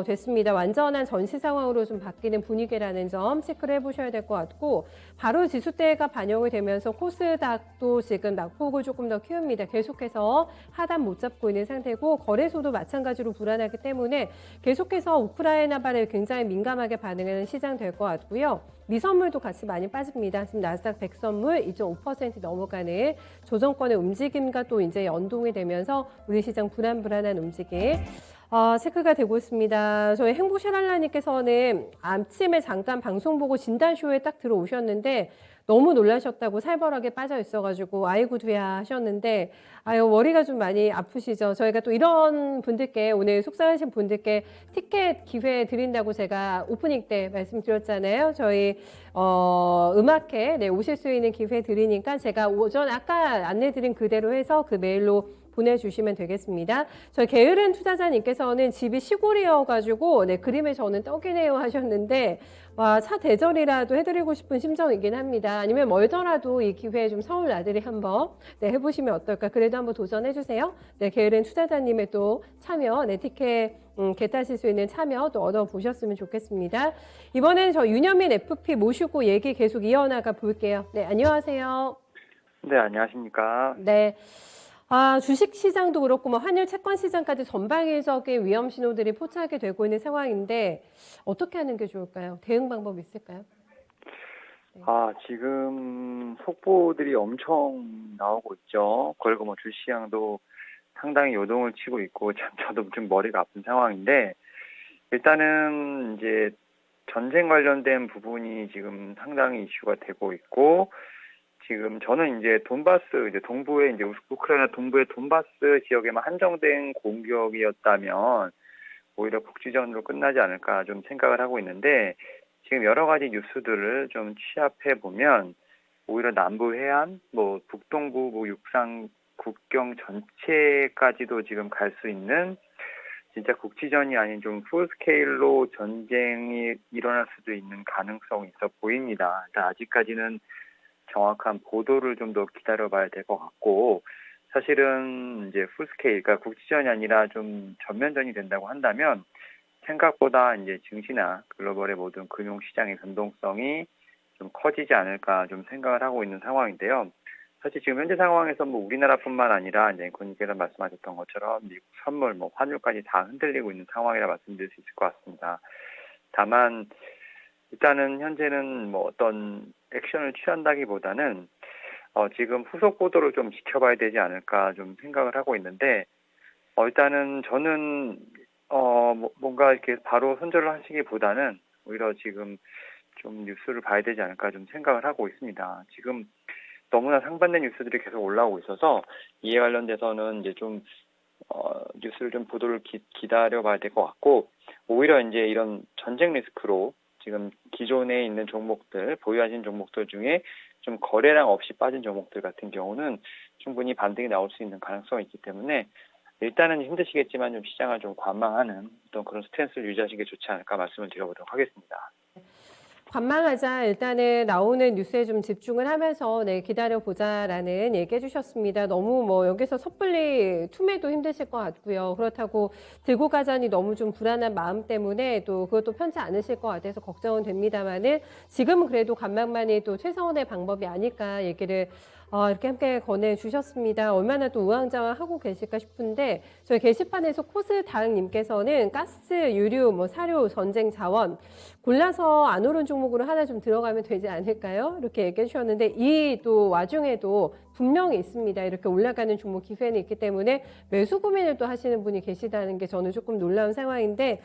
됐습니다. 완전한 전시 상황으로 좀 바뀌는 분위기라는 점 체크를 해보셔야 될 것 같고, 바로 지수대가 반영이 되면서 코스닥도 지금 낙폭을 조금 더 키웁니다. 계속해서 하단 못 잡고 있는 상태고, 거래소도 마찬가지로 불안하기 때문에 계속해서 우크라이나발에 굉장히 민감하게 반응하는 시장 될 것 같고요. 미선물도 같이 많이 빠집니다. 지금 나스닥 100 선물 2.5% 넘어가는 조정권의 움직임과 또 이제 연동이 되면서 우리 시장 불안한 움직임. 체크가 되고 있습니다. 저희 행복샤랄라님께서는 아침에 잠깐 방송 보고 진단쇼에 딱 들어오셨는데 너무 놀라셨다고 살벌하게 빠져 있어가지고 아이고 두야 하셨는데, 아유 머리가 좀 많이 아프시죠. 저희가 또 이런 분들께, 오늘 속상하신 분들께 티켓 기회 드린다고 제가 오프닝 때 말씀드렸잖아요. 저희 음악회 오실 수 있는 기회 드리니까 제가 오전 아까 안내드린 그대로 해서 그 메일로 보내주시면 되겠습니다. 저희 게으른 투자자님께서는 집이 시골이어가지고 그림에 저는 떡이네요 하셨는데, 와, 차 대절이라도 해드리고 싶은 심정이긴 합니다. 아니면 멀더라도 이 기회에 좀 서울 나들이 한번 해보시면 어떨까. 그래도 한번 도전해주세요. 네, 게으른 투자자님의 또 참여, 티켓 겟하실 수 있는 참여 또 얻어보셨으면 좋겠습니다. 이번에는 저 윤현민 FP 모시고 얘기 계속 이어나가 볼게요. 네, 안녕하세요. 네, 안녕하십니까. 네. 주식 시장도 그렇고 환율 채권 시장까지 전방위적인 위험 신호들이 포착이 되고 있는 상황인데 어떻게 하는 게 좋을까요? 대응 방법이 있을까요? 지금 속보들이 엄청 나오고 있죠. 그리고 주시장도 상당히 요동을 치고 있고 참 저도 좀 머리가 아픈 상황인데, 일단은 이제 전쟁 관련된 부분이 지금 상당히 이슈가 되고 있고, 지금 저는 이제 돈바스, 동부의 우크라이나 동부의 돈바스 지역에만 한정된 공격이었다면 오히려 국지전으로 끝나지 않을까 좀 생각을 하고 있는데, 지금 여러 가지 뉴스들을 좀 취합해 보면 오히려 남부 해안, 북동부, 육상 국경 전체까지도 지금 갈 수 있는 진짜 국지전이 아닌 좀 풀스케일로 전쟁이 일어날 수도 있는 가능성이 있어 보입니다. 아직까지는 정확한 보도를 좀 더 기다려봐야 될 것 같고, 사실은 이제 풀스케일, 그러니까 국지전이 아니라 좀 전면전이 된다고 한다면 생각보다 이제 증시나 글로벌의 모든 금융시장의 변동성이 좀 커지지 않을까 좀 생각을 하고 있는 상황인데요. 사실 지금 현재 상황에서 우리나라뿐만 아니라 이제 군님께서 말씀하셨던 것처럼 미국 선물, 환율까지 다 흔들리고 있는 상황이라 말씀드릴 수 있을 것 같습니다. 다만 일단은 현재는 어떤 액션을 취한다기보다는 지금 후속 보도를 좀 지켜봐야 되지 않을까 좀 생각을 하고 있는데, 일단은 저는 뭔가 이렇게 바로 손절을 하시기보다는 오히려 지금 좀 뉴스를 봐야 되지 않을까 좀 생각을 하고 있습니다. 지금 너무나 상반된 뉴스들이 계속 올라오고 있어서 이에 관련돼서는 이제 좀 뉴스를 좀 보도를 기다려봐야 될 것 같고, 오히려 이제 이런 전쟁 리스크로 지금 기존에 있는 종목들, 보유하신 종목들 중에 좀 거래량 없이 빠진 종목들 같은 경우는 충분히 반등이 나올 수 있는 가능성이 있기 때문에 일단은 힘드시겠지만 좀 시장을 좀 관망하는 어떤 그런 스탠스를 유지하시는 게 좋지 않을까 말씀을 드려보도록 하겠습니다. 관망하자. 일단은 나오는 뉴스에 좀 집중을 하면서 기다려보자라는 얘기 해주셨습니다. 너무 여기서 섣불리 투매도 힘드실 것 같고요. 그렇다고 들고 가자니 너무 좀 불안한 마음 때문에 또 그것도 편치 않으실 것 같아서 걱정은 됩니다만은 지금은 그래도 관망만이 또 최선의 방법이 아닐까 얘기를 이렇게 함께 권해주셨습니다. 얼마나 또 우왕좌왕하고 계실까 싶은데 저희 게시판에서 코스다응님께서는 가스, 유류, 사료, 전쟁, 자원 골라서 안 오른 종목으로 하나 좀 들어가면 되지 않을까요? 이렇게 얘기해 주셨는데 이 또 와중에도 분명히 있습니다. 이렇게 올라가는 종목 기회는 있기 때문에 매수 고민을 또 하시는 분이 계시다는 게 저는 조금 놀라운 상황인데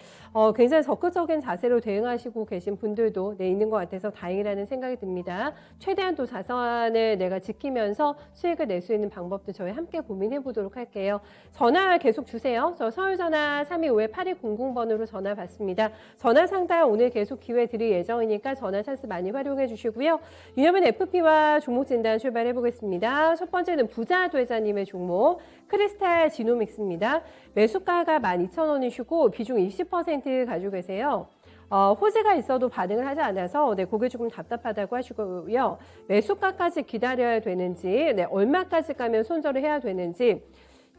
굉장히 적극적인 자세로 대응하시고 계신 분들도 있는 것 같아서 다행이라는 생각이 듭니다. 최대한 또 자산을 내가 지키면서 수익을 낼 수 있는 방법도 저희 함께 고민해 보도록 할게요. 전화 계속 주세요. 저 서울전화 325-8200번으로 전화 받습니다. 전화 상담 오늘 계속 기회 드릴 예정이니까 전화 찬스 많이 활용해 주시고요. 유념은 FP와 종목 진단 출발해 보겠습니다. 첫 번째는 부자되자님의 종목 크리스탈 지노믹스입니다. 매수가가 12,000원이시고 비중 20% 가지고 계세요. 호재가 있어도 반응을 하지 않아서 그게 조금 답답하다고 하시고요. 매수가까지 기다려야 되는지, 얼마까지 가면 손절을 해야 되는지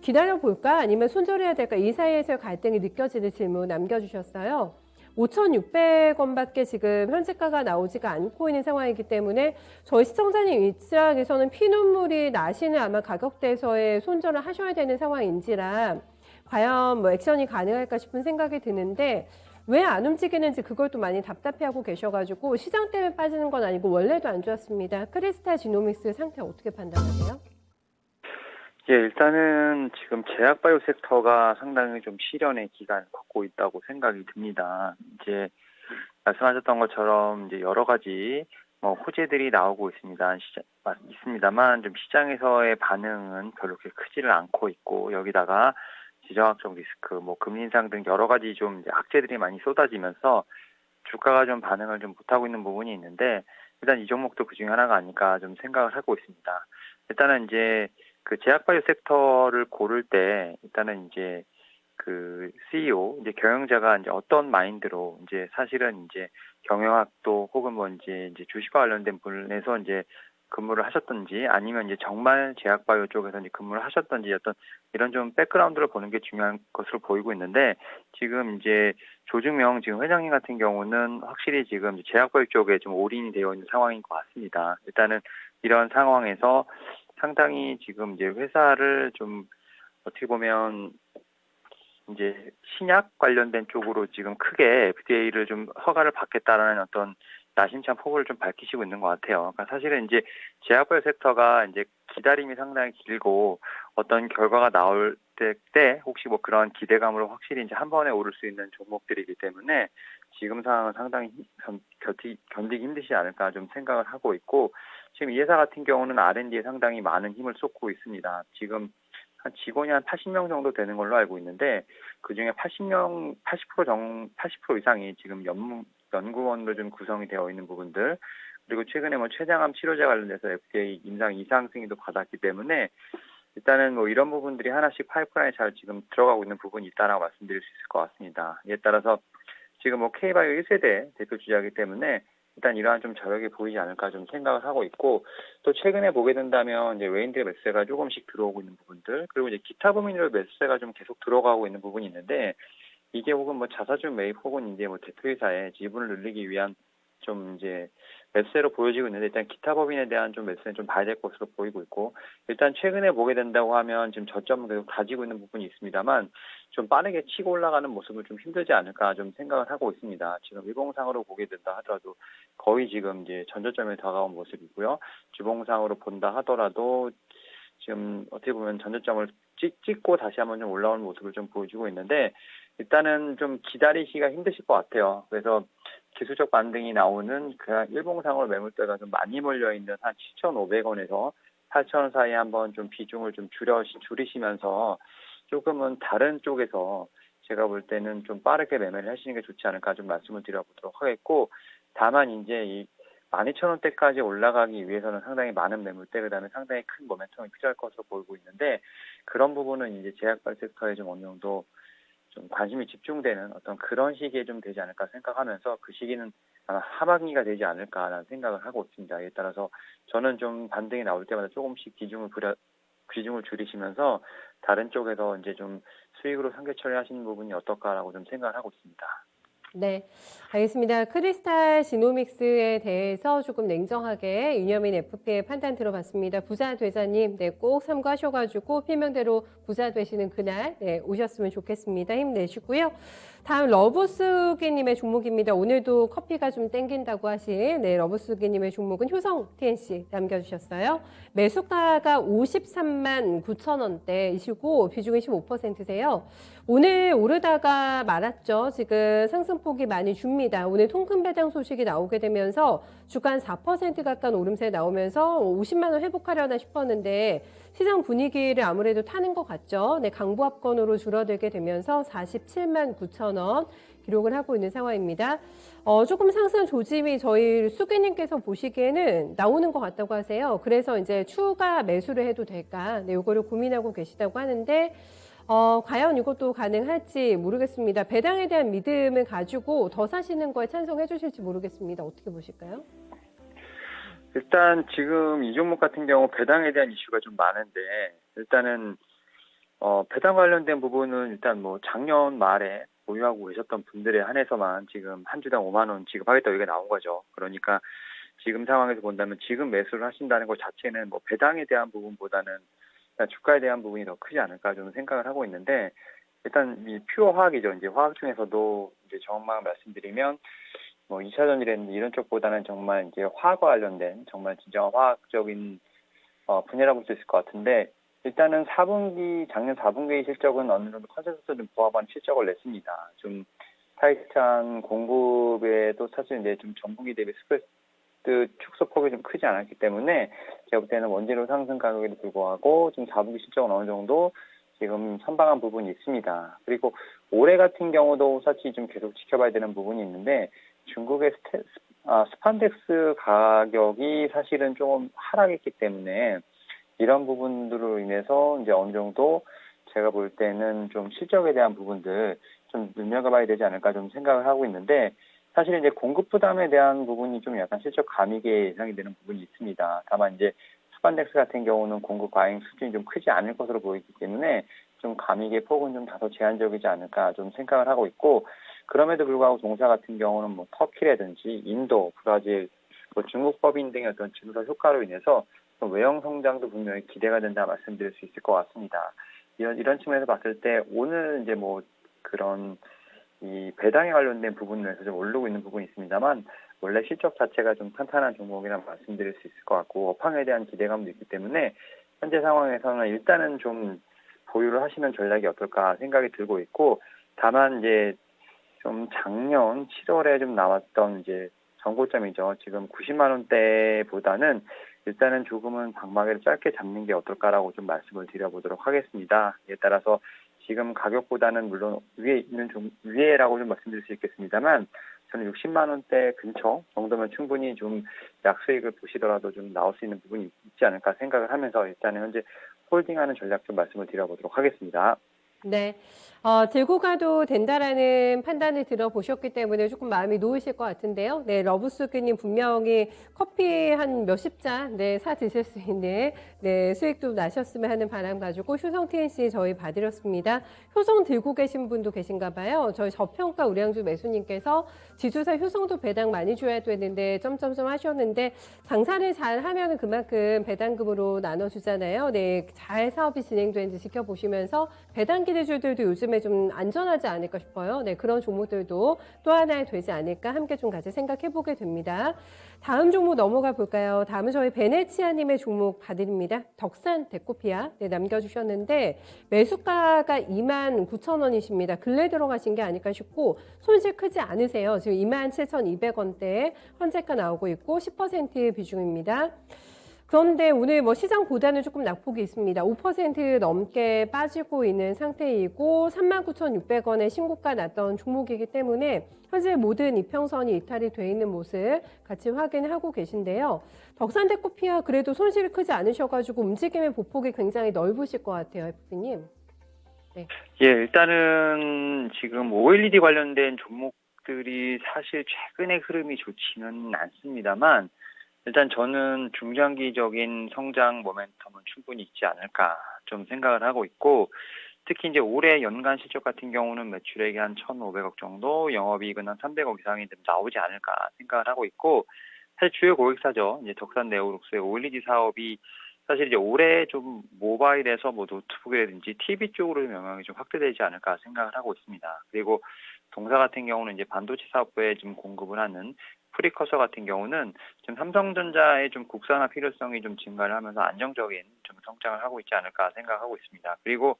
기다려볼까 아니면 손절해야 될까 이 사이에서 갈등이 느껴지는 질문 남겨주셨어요. 5,600원밖에 지금 현재가가 나오지가 않고 있는 상황이기 때문에 저희 시청자님 입장에서는 피눈물이 나시는 아마 가격대에서의 손절을 하셔야 되는 상황인지라 과연 액션이 가능할까 싶은 생각이 드는데 왜 안 움직이는지 그걸 또 많이 답답해하고 계셔가지고 시장 때문에 빠지는 건 아니고 원래도 안 좋았습니다. 크리스탈 지노믹스 상태 어떻게 판단하세요? 예, 일단은 지금 제약바이오 섹터가 상당히 좀 시련의 기간을 걷고 있다고 생각이 듭니다. 이제 말씀하셨던 것처럼 이제 여러 가지 호재들이 나오고 있습니다만 좀 시장에서의 반응은 별로 그렇게 크지를 않고 있고 여기다가 지정학적 리스크, 금리 인상 등 여러 가지 좀 이제 악재들이 많이 쏟아지면서 주가가 좀 반응을 좀 못하고 있는 부분이 있는데 일단 이 종목도 그 중에 하나가 아닐까 좀 생각을 하고 있습니다. 일단은 이제 그 제약바이오 섹터를 고를 때 일단은 이제 그 CEO 이제 경영자가 이제 어떤 마인드로 이제 사실은 이제 경영학도 혹은 이제 주식과 관련된 분에서 이제 근무를 하셨던지 아니면 이제 정말 제약바이오 쪽에서 이제 근무를 하셨던지 어떤 이런 좀 백그라운드를 보는 게 중요한 것으로 보이고 있는데 지금 이제 조중명 지금 회장님 같은 경우는 확실히 지금 제약바이오 쪽에 좀 올인이 되어 있는 상황인 것 같습니다. 일단은 이런 상황에서 상당히 지금 이제 회사를 좀 어떻게 보면 이제 신약 관련된 쪽으로 지금 크게 FDA를 좀 허가를 받겠다라는 어떤 야심찬 포부를 좀 밝히시고 있는 것 같아요. 그러니까 사실은 이제 제약바이오 섹터가 이제 기다림이 상당히 길고 어떤 결과가 나올 때 혹시 그런 기대감으로 확실히 이제 한 번에 오를 수 있는 종목들이기 때문에 지금 상황은 상당히 견디기 힘드시지 않을까 좀 생각을 하고 있고 지금 이 회사 같은 경우는 R&D에 상당히 많은 힘을 쏟고 있습니다. 지금 직원이 한 80명 정도 되는 걸로 알고 있는데 그중에 80% 이상이 지금 연구원으로 좀 구성이 되어 있는 부분들 그리고 최근에 췌장암 치료제 관련해서 FDA 임상 이상 승인도 받았기 때문에 일단은 이런 부분들이 하나씩 파이프라인에 잘 지금 들어가고 있는 부분이 있다라고 말씀드릴 수 있을 것 같습니다. 이에 따라서 지금 K바이오 1세대 대표 주자이기 때문에 일단 이러한 좀 저력이 보이지 않을까 좀 생각을 하고 있고 또 최근에 보게 된다면 이제 외인들의 매수세가 조금씩 들어오고 있는 부분들 그리고 이제 기타 범위로 매수세가 좀 계속 들어가고 있는 부분이 있는데 이게 혹은 자사주 매입 혹은 이제 대표이사의 지분을 늘리기 위한 좀 이제 매수세로 보여지고 있는데 일단 기타 법인에 대한 좀 매수세는 좀 봐야 될 것으로 보이고 있고 일단 최근에 보게 된다고 하면 지금 저점을 계속 가지고 있는 부분이 있습니다만 좀 빠르게 치고 올라가는 모습을 좀 힘들지 않을까 좀 생각을 하고 있습니다. 지금 일봉상으로 보게 된다 하더라도 거의 지금 이제 전저점에 다가온 모습이고요. 주봉상으로 본다 하더라도 지금 어떻게 보면 전저점을 찍고 다시 한번 좀 올라오는 모습을 좀 보여주고 있는데 일단은 좀 기다리기가 힘드실 것 같아요. 그래서 기술적 반등이 나오는 그 일봉상으로 매물대가 좀 많이 몰려 있는 한 7,500원에서 8,000원 사이에 한번 좀 비중을 좀 줄이시면서 조금은 다른 쪽에서 제가 볼 때는 좀 빠르게 매매를 하시는 게 좋지 않을까 좀 말씀을 드려보도록 하겠고 다만 이제 이 12,000원대까지 올라가기 위해서는 상당히 많은 매물대 그다음에 상당히 큰 모멘텀이 필요할 것으로 보이고 있는데 그런 부분은 이제 제약바이오 섹터에 좀 어느 정도 좀 관심이 집중되는 어떤 그런 시기에 좀 되지 않을까 생각하면서 그 시기는 아마 하반기가 되지 않을까라는 생각을 하고 있습니다. 이에 따라서 저는 좀 반등이 나올 때마다 조금씩 비중을 줄이시면서 다른 쪽에서 이제 좀 수익으로 상계 처리하시는 부분이 어떨까라고 좀 생각을 하고 있습니다. 네, 알겠습니다. 크리스탈 지노믹스에 대해서 조금 냉정하게 유념인 FP의 판단 들어봤습니다. 부자 되자님, 네, 꼭 참고하셔가지고 필명대로 부자 되시는 그날, 네, 오셨으면 좋겠습니다. 힘내시고요. 다음 러브스기님의 종목입니다. 오늘도 커피가 좀 땡긴다고 하신 네, 러브스기님의 종목은 효성 TNC 남겨주셨어요. 매수가가 53만 9천 원대이시고 비중이 15%세요. 오늘 오르다가 말았죠. 지금 상승폭이 많이 줍니다. 오늘 통금 배당 소식이 나오게 되면서 주간 4% 가까운 오름세 나오면서 50만 원 회복하려나 싶었는데 시장 분위기를 아무래도 타는 것 같죠. 네, 강보합권으로 줄어들게 되면서 47만 9천 원 기록을 하고 있는 상황입니다. 조금 상승 조짐이 저희 수기님께서 보시기에는 나오는 것 같다고 하세요. 그래서 이제 추가 매수를 해도 될까? 네, 요거를 고민하고 계시다고 하는데 과연 이것도 가능할지 모르겠습니다. 배당에 대한 믿음을 가지고 더 사시는 거에 찬성해 주실지 모르겠습니다. 어떻게 보실까요? 일단 지금 이 종목 같은 경우 배당에 대한 이슈가 좀 많은데 일단은 배당 관련된 부분은 일단 뭐 작년 말에 보유하고 계셨던 분들에 한해서만 지금 한 주당 5만 원 지급하겠다고 얘기가 나온 거죠. 그러니까 지금 상황에서 본다면 지금 매수를 하신다는 것 자체는 뭐 배당에 대한 부분보다는 일단 주가에 대한 부분이 더 크지 않을까 좀 생각을 하고 있는데 일단 이 퓨어 화학이죠. 이제 화학 중에서도 이제 정말 말씀드리면 뭐 2차 전지라든지 이런 쪽보다는 정말 이제 화학과 관련된 정말 진짜 화학적인 분야라고 볼 수 있을 것 같은데 일단은 작년 4분기 실적은 어느 정도 컨센서스를 부합한 실적을 냈습니다. 좀 타이트한 공급에도 사실 이제 좀 전분기 대비 스프레드 축소폭이 좀 크지 않았기 때문에 제가 볼 때는 원재료 상승 가격에도 불구하고 좀 4분기 실적은 어느 정도 지금 선방한 부분이 있습니다. 그리고 올해 같은 경우도 사실 좀 계속 지켜봐야 되는 부분이 있는데 중국의 스판덱스 가격이 사실은 좀 하락했기 때문에 이런 부분들로 인해서 이제 어느 정도 제가 볼 때는 좀 실적에 대한 부분들 좀 눈여겨봐야 되지 않을까 좀 생각을 하고 있는데 사실 이제 공급 부담에 대한 부분이 좀 약간 실적 감익에 예상이 되는 부분이 있습니다. 다만 이제 스판덱스 같은 경우는 공급 과잉 수준이 좀 크지 않을 것으로 보이기 때문에 좀 감익의 폭은 좀 다소 제한적이지 않을까 좀 생각을 하고 있고 그럼에도 불구하고 동사 같은 경우는 뭐 터키라든지 인도, 브라질, 뭐 중국 법인 등의 어떤 증서 효과로 인해서 외형 성장도 분명히 기대가 된다 말씀드릴 수 있을 것 같습니다. 이런 측면에서 봤을 때 오늘 이제 뭐 그런 이 배당에 관련된 부분에서 좀 오르고 있는 부분이 있습니다만 원래 실적 자체가 좀 탄탄한 종목이라 말씀드릴 수 있을 것 같고 업황에 대한 기대감도 있기 때문에 현재 상황에서는 일단은 좀 보유를 하시는 전략이 어떨까 생각이 들고 있고 다만 이제 좀 작년 7월에 좀 나왔던 이제 전고점이죠. 지금 90만 원대보다는 일단은 조금은 방망이를 짧게 잡는 게 어떨까라고 좀 말씀을 드려보도록 하겠습니다. 이에 따라서 지금 가격보다는 물론 위에라고 좀 말씀드릴 수 있겠습니다만 저는 60만 원대 근처 정도면 충분히 좀 약수익을 보시더라도 좀 나올 수 있는 부분이 있지 않을까 생각을 하면서 일단은 현재 홀딩하는 전략 좀 말씀을 드려보도록 하겠습니다. 네, 들고 가도 된다라는 판단을 들어보셨기 때문에 조금 마음이 놓이실 것 같은데요. 네, 러브스기님 분명히 커피 한 몇십 잔, 네, 사 드실 수 있는, 네, 수익도 나셨으면 하는 바람 가지고 효성 TNC 저희 봐드렸습니다. 효성 들고 계신 분도 계신가 봐요. 저희 저평가 우량주 매수님께서 지주사 효성도 배당 많이 줘야 되는데 점점점 하셨는데 장사를 잘 하면 그만큼 배당금으로 나눠주잖아요. 네, 잘 사업이 진행되는지 지켜보시면서 배당 기대주들도 요즘에 좀 안전하지 않을까 싶어요. 네, 그런 종목들도 또 하나의 되지 않을까 함께 좀 같이 생각해보게 됩니다. 다음 종목 넘어가 볼까요? 다음은 저희 베네치아님의 종목 봐드립니다. 덕산 데코피아 네, 남겨주셨는데 매수가가 29,000원이십니다. 근래 들어가신 게 아닐까 싶고 손실 크지 않으세요. 지금 27,200원대에 현재가 나오고 있고 10% 비중입니다. 그런데 오늘 뭐 시장보다는 조금 낙폭이 있습니다. 5% 넘게 빠지고 있는 상태이고 39,600원의 신고가 났던 종목이기 때문에 현재 모든 이평선이 이탈이 돼 있는 모습 같이 확인하고 계신데요. 덕산데코피아 그래도 손실이 크지 않으셔가지고 움직임의 보폭이 굉장히 넓으실 것 같아요, FP님. 네. 예, 일단은 지금 OLED 관련된 종목들이 사실 최근의 흐름이 좋지는 않습니다만 일단 저는 중장기적인 성장 모멘텀은 충분히 있지 않을까 좀 생각을 하고 있고 특히 이제 올해 연간 실적 같은 경우는 매출액이 한 1,500억 정도, 영업이익은 한 300억 이상이 좀 나오지 않을까 생각을 하고 있고, 사실 주요 고객사죠. 이제 덕산 네오룩스의 OLED 사업이 사실 이제 올해 좀 모바일에서 뭐 노트북이라든지 TV 쪽으로 좀 영향이 좀 확대되지 않을까 생각을 하고 있습니다. 그리고 동사 같은 경우는 이제 반도체 사업부에 좀 공급을 하는 프리커서 같은 경우는 지금 삼성전자의 좀 국산화 필요성이 좀 증가를 하면서 안정적인 좀 성장을 하고 있지 않을까 생각하고 있습니다. 그리고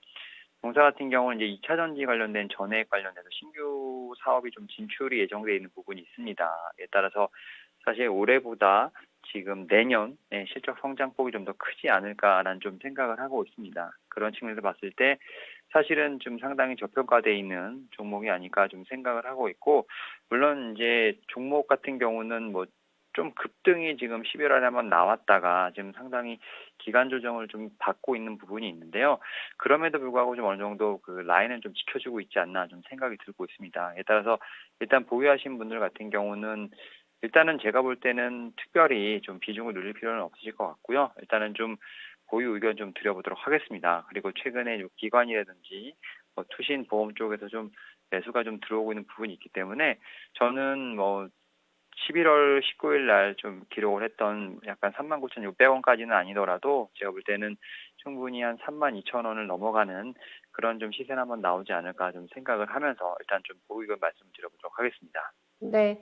동사 같은 경우는 이제 2차 전지 관련된 전해액 관련해서 신규 사업이 좀 진출이 예정되어 있는 부분이 있습니다. 이에 따라서 사실 올해보다 지금 내년에 실적 성장폭이 좀 더 크지 않을까라는 좀 생각을 하고 있습니다. 그런 측면에서 봤을 때 사실은 좀 상당히 저평가되어 있는 종목이 아닐까 좀 생각을 하고 있고, 물론 이제 종목 같은 경우는 뭐 좀 급등이 지금 11월에 한번 나왔다가 지금 상당히 기간 조정을 좀 받고 있는 부분이 있는데요. 그럼에도 불구하고 좀 어느 정도 그 라인은 좀 지켜주고 있지 않나 좀 생각이 들고 있습니다. 에 따라서 일단 보유하신 분들 같은 경우는 일단은 제가 볼 때는 특별히 좀 비중을 늘릴 필요는 없으실 것 같고요. 일단은 좀 보유 의견 좀 드려보도록 하겠습니다. 그리고 최근에 요 기관이라든지 뭐 투신 보험 쪽에서 좀 매수가 좀 들어오고 있는 부분이 있기 때문에 저는 뭐 11월 19일 날 좀 기록을 했던 약간 39,600원까지는 아니더라도 제가 볼 때는 충분히 한 32,000원을 넘어가는 그런 좀 시세는 한번 나오지 않을까 좀 생각을 하면서 일단 좀 보유 의견 말씀드려보도록 하겠습니다. 네.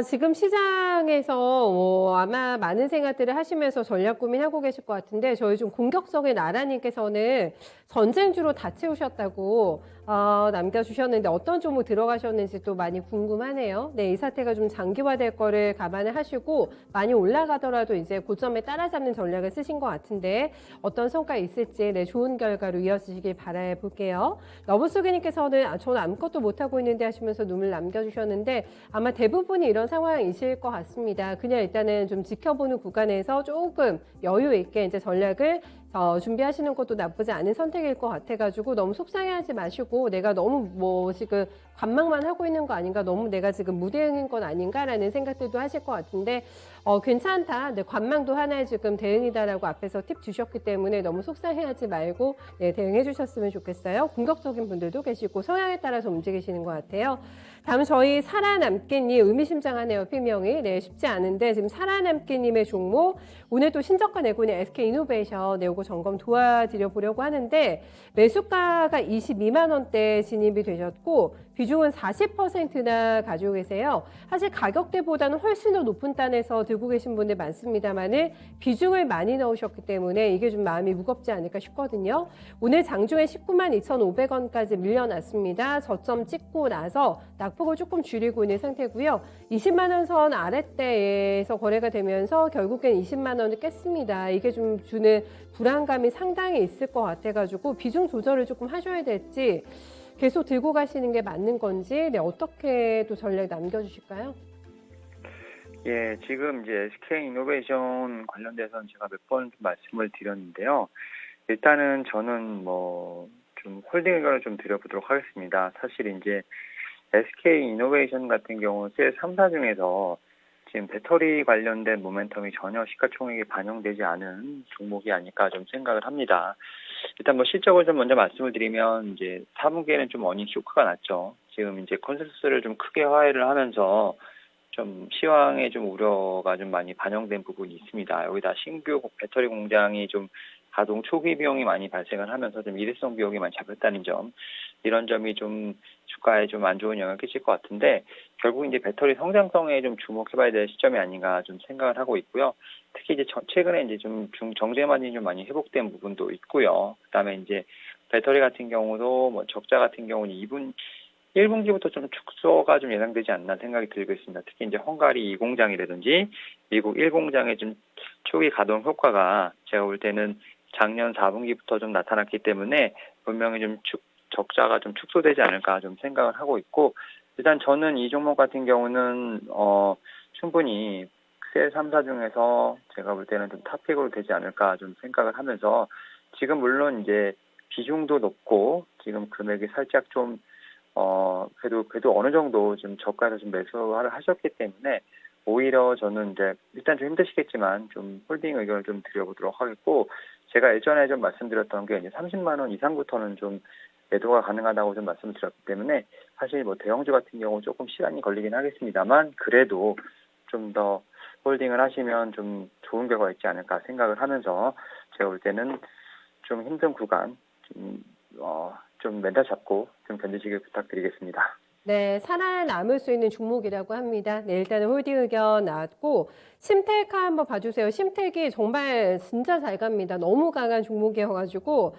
지금 시장에서 아마 많은 생각들을 하시면서 전략 고민하고 계실 것 같은데 저희 좀 공격적인 나라님께서는 전쟁주로 다 채우셨다고 남겨주셨는데 어떤 종목 들어가셨는지 또 많이 궁금하네요. 네, 이 사태가 좀 장기화될 거를 감안을 하시고 많이 올라가더라도 이제 고점에 따라잡는 전략을 쓰신 것 같은데 어떤 성과 있을지 네, 좋은 결과로 이어지시길 바라볼게요. 러브소개님께서는 저는 아무것도 못하고 있는데 하시면서 눈을 남겨주셨는데 아마 대부분이 이런 상황이실 것 같습니다. 그냥 일단은 좀 지켜보는 구간에서 조금 여유 있게 이제 전략을 준비하시는 것도 나쁘지 않은 선택일 것 같아가지고 너무 속상해하지 마시고 내가 너무 뭐 지금 관망만 하고 있는 거 아닌가, 너무 내가 지금 무대응인 건 아닌가라는 생각들도 하실 것 같은데 괜찮다. 네, 관망도 하나의 지금 대응이다라고 앞에서 팁 주셨기 때문에 너무 속상해하지 말고 네, 대응해 주셨으면 좋겠어요. 공격적인 분들도 계시고 성향에 따라서 움직이시는 것 같아요. 다음 저희 살아남기님 의미심장하네요. 필명이. 네, 쉽지 않은데 지금 살아남기님의 종목 오늘 또 신저가 내고 있는 SK이노베이션 내고 점검 도와드려 보려고 하는데 매수가가 22만 원대 진입이 되셨고 비중은 40%나 가지고 계세요. 사실 가격대보다는 훨씬 더 높은 단에서 들고 계신 분들 많습니다만은 비중을 많이 넣으셨기 때문에 이게 좀 마음이 무겁지 않을까 싶거든요. 오늘 장중에 19만 2,500원까지 밀려났습니다. 저점 찍고 나서 낙폭을 조금 줄이고 있는 상태고요. 20만 원 선 아랫대에서 거래가 되면서 결국엔 20만 원을 깼습니다. 이게 좀 주는 불안감이 상당히 있을 것 같아가지고 비중 조절을 조금 하셔야 될지 계속 들고 가시는 게 맞는 건지 네, 어떻게 또 전략 남겨주실까요? 예, 지금 이제 SK이노베이션 관련돼서는 제가 몇 번 말씀을 드렸는데요. 일단은 저는 뭐 좀 홀딩 의견을 좀 드려보도록 하겠습니다. 사실 이제 SK이노베이션 같은 경우 셀 3사 중에서 지금 배터리 관련된 모멘텀이 전혀 시가총액에 반영되지 않은 종목이 아닐까 좀 생각을 합니다. 일단 뭐 실적을 좀 먼저 말씀을 드리면 이제 4분기에는 좀 어닝 쇼크가 났죠. 지금 이제 컨센서스를 좀 크게 하회를 하면서 좀 시황에 좀 우려가 좀 많이 반영된 부분이 있습니다. 여기다 신규 배터리 공장이 좀 가동 초기 비용이 많이 발생을 하면서 좀 일회성 비용이 많이 잡혔다는 점, 이런 점이 좀 주가에 좀 안 좋은 영향을 끼칠 것 같은데 결국 이제 배터리 성장성에 좀 주목해봐야 될 시점이 아닌가 좀 생각을 하고 있고요. 특히 이제 최근에 이제 좀 정제만이 좀 많이 회복된 부분도 있고요. 그다음에 이제 배터리 같은 경우도 뭐 적자 같은 경우는 1분기부터 좀 축소가 좀 예상되지 않나 생각이 들고 있습니다. 특히 이제 헝가리 2공장이라든지 미국 1공장의 좀 초기 가동 효과가 제가 볼 때는 작년 4분기부터 좀 나타났기 때문에 분명히 좀 적자가 좀 축소되지 않을까 좀 생각을 하고 있고, 일단 저는 이 종목 같은 경우는 충분히 셀 3사 중에서 제가 볼 때는 좀 탑픽으로 되지 않을까 좀 생각을 하면서 지금 물론 이제 비중도 높고 지금 금액이 살짝 좀 그래도 어느 정도 좀 저가에서 좀 매수를 하셨기 때문에 오히려 저는 이제 일단 좀 힘드시겠지만 좀 홀딩 의견을 좀 드려보도록 하겠고, 제가 예전에 좀 말씀드렸던 게 이제 30만 원 이상부터는 좀 매도가 가능하다고 좀 말씀을 드렸기 때문에 사실 뭐 대형주 같은 경우 조금 시간이 걸리긴 하겠습니다만 그래도 좀 더 홀딩을 하시면 좀 좋은 결과가 있지 않을까 생각을 하면서 제가 볼 때는 좀 힘든 구간 좀 멘탈 잡고 좀 견디시길 부탁드리겠습니다. 네, 살아남을 수 있는 종목이라고 합니다. 네, 일단은 홀딩 의견 나왔고, 심테크 한번 봐주세요. 심텍이 정말 진짜 잘 갑니다. 너무 강한 종목이어가지고,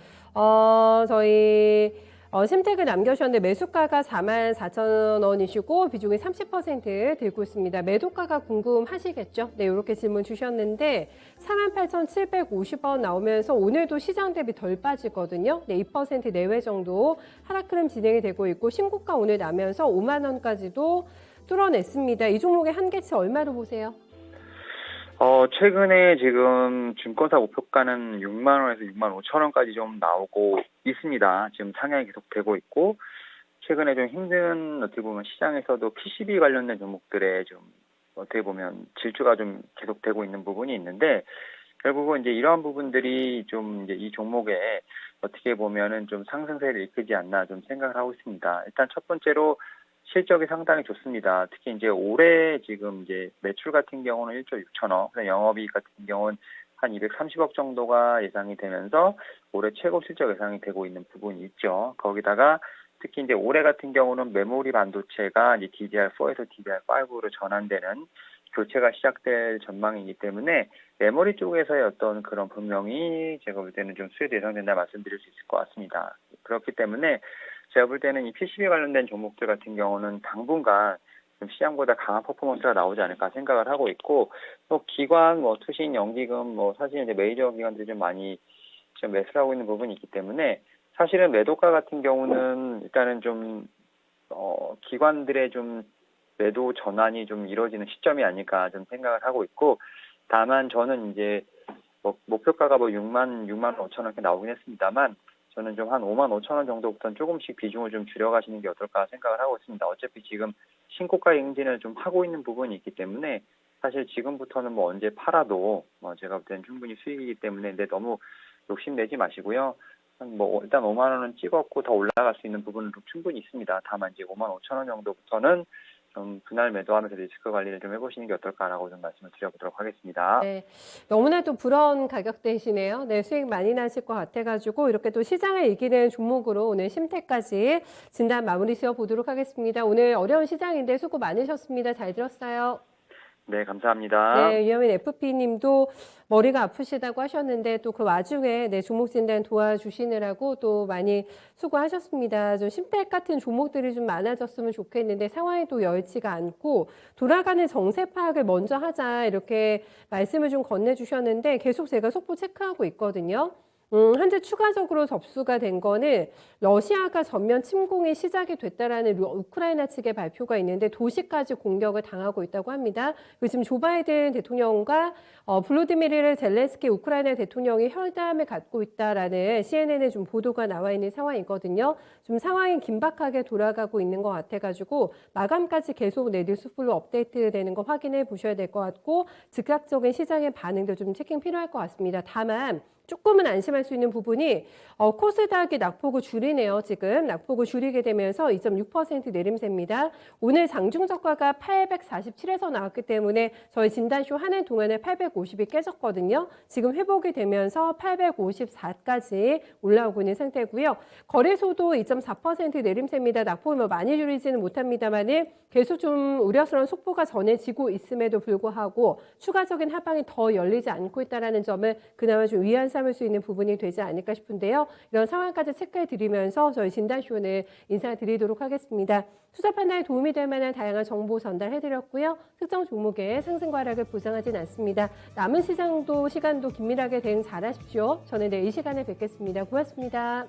저희, 심텍을 남겨주셨는데 매수가가 44,000원이시고, 비중이 30% 들고 있습니다. 매도가가 궁금하시겠죠? 네, 이렇게 질문 주셨는데, 48,750원 나오면서 오늘도 시장 대비 덜 빠지거든요. 네, 2% 내외 정도 하락 흐름 진행이 되고 있고 신고가 오늘 나면서 5만 원까지도 뚫어냈습니다. 이 종목의 한계치 얼마로 보세요? 최근에 지금 증권사 목표가는 6만 원에서 6만 5천 원까지 좀 나오고 있습니다. 지금 상향이 계속되고 있고 최근에 좀 힘든 어떻게 보면 시장에서도 PCB 관련된 종목들에 좀 어떻게 보면 질주가 좀 계속되고 있는 부분이 있는데 결국은 이제 이러한 부분들이 좀 이제 이 종목에 어떻게 보면은 좀 상승세를 이끌지 않나 좀 생각을 하고 있습니다. 일단 첫 번째로 실적이 상당히 좋습니다. 특히 이제 올해 지금 이제 매출 같은 경우는 1조 6천억, 영업이익 같은 경우는 한 230억 정도가 예상이 되면서 올해 최고 실적 예상이 되고 있는 부분이 있죠. 거기다가 특히 이제 올해 같은 경우는 메모리 반도체가 이제 DDR4에서 DDR5로 전환되는 교체가 시작될 전망이기 때문에 메모리 쪽에서의 어떤 그런 분명히 제가 볼 때는 좀 수혜도 예상된다 말씀드릴 수 있을 것 같습니다. 그렇기 때문에 제가 볼 때는 이 PCB 관련된 종목들 같은 경우는 당분간 좀 시장보다 강한 퍼포먼스가 나오지 않을까 생각을 하고 있고 또 기관, 투신, 연기금 사실 이제 메이저 기관들이 좀 많이 좀 매수를 하고 있는 부분이 있기 때문에 사실은 매도가 같은 경우는 일단은 좀 기관들의 좀 매도 전환이 좀 이루어지는 시점이 아닐까 좀 생각을 하고 있고 다만 저는 이제 목표가가 6만 5천 원 이렇게 나오긴 했습니다만 저는 좀 한 5만 5천 원 정도부터는 조금씩 비중을 좀 줄여가시는 게 어떨까 생각을 하고 있습니다. 어차피 지금 신고가 행진을 좀 하고 있는 부분이 있기 때문에 사실 지금부터는 언제 팔아도 제가 볼 때는 충분히 수익이기 때문에 근데 너무 욕심내지 마시고요. 일단 5만 원은 찍었고 더 올라갈 수 있는 부분은 충분히 있습니다. 다만 이제 5만 5천 원 정도부터는 좀 분할 매도하면서 리스크 관리를 좀 해보시는 게 어떨까라고 좀 말씀을 드려보도록 하겠습니다. 네, 너무나도 부러운 가격대이시네요. 네, 수익 많이 나실 것 같아가지고 이렇게 또 시장을 이기는 종목으로 오늘 심텍까지 진단 마무리 지어보도록 하겠습니다. 오늘 어려운 시장인데 수고 많으셨습니다. 잘 들었어요. 네, 감사합니다. 네, 유현민 FP님도 머리가 아프시다고 하셨는데 또 그 와중에 네, 종목 진단 도와주시느라고 또 많이 수고하셨습니다. 좀 심택 같은 종목들이 좀 많아졌으면 좋겠는데 상황이 또 여의치가 않고 돌아가는 정세 파악을 먼저 하자 이렇게 말씀을 좀 건네주셨는데 계속 제가 속보 체크하고 있거든요. 현재 추가적으로 접수가 된 거는 러시아가 전면 침공이 시작이 됐다라는 우크라이나 측의 발표가 있는데 도시까지 공격을 당하고 있다고 합니다. 지금 조 바이든 대통령과 블로디미르 젤렌스키 우크라이나 대통령이 혈담을 갖고 있다라는 CNN에 좀 보도가 나와 있는 상황이거든요. 좀 상황이 긴박하게 돌아가고 있는 것 같아가지고 마감까지 계속 뉴스플로 업데이트되는 거 확인해 보셔야 될 것 같고 즉각적인 시장의 반응도 좀 체킹 필요할 것 같습니다. 다만 조금은 안심할 수 있는 부분이 코스닥이 낙폭을 줄이네요. 지금 낙폭을 줄이게 되면서 2.6% 내림세입니다. 오늘 장중저가가 847에서 나왔기 때문에 저희 진단쇼 하는 동안에 850이 깨졌거든요. 지금 회복이 되면서 854까지 올라오고 있는 상태고요. 거래소도 2.4% 내림세입니다. 낙폭을 많이 줄이지는 못합니다만 계속 좀 우려스러운 속보가 전해지고 있음에도 불구하고 추가적인 하방이 더 열리지 않고 있다는 점을 그나마 좀 위안 삼을 수 있는 부분이 되지 않을까 싶은데요. 이런 상황까지 체크해 드리면서 저희 진단쇼는 인사드리도록 하겠습니다. 투자 판단에 도움이 될 만한 다양한 정보 전달해 드렸고요. 특정 종목의 상승과 하락을 보장하진 않습니다. 남은 시간도 긴밀하게 대응 잘하십시오. 저는 내일 이 시간에 뵙겠습니다. 고맙습니다.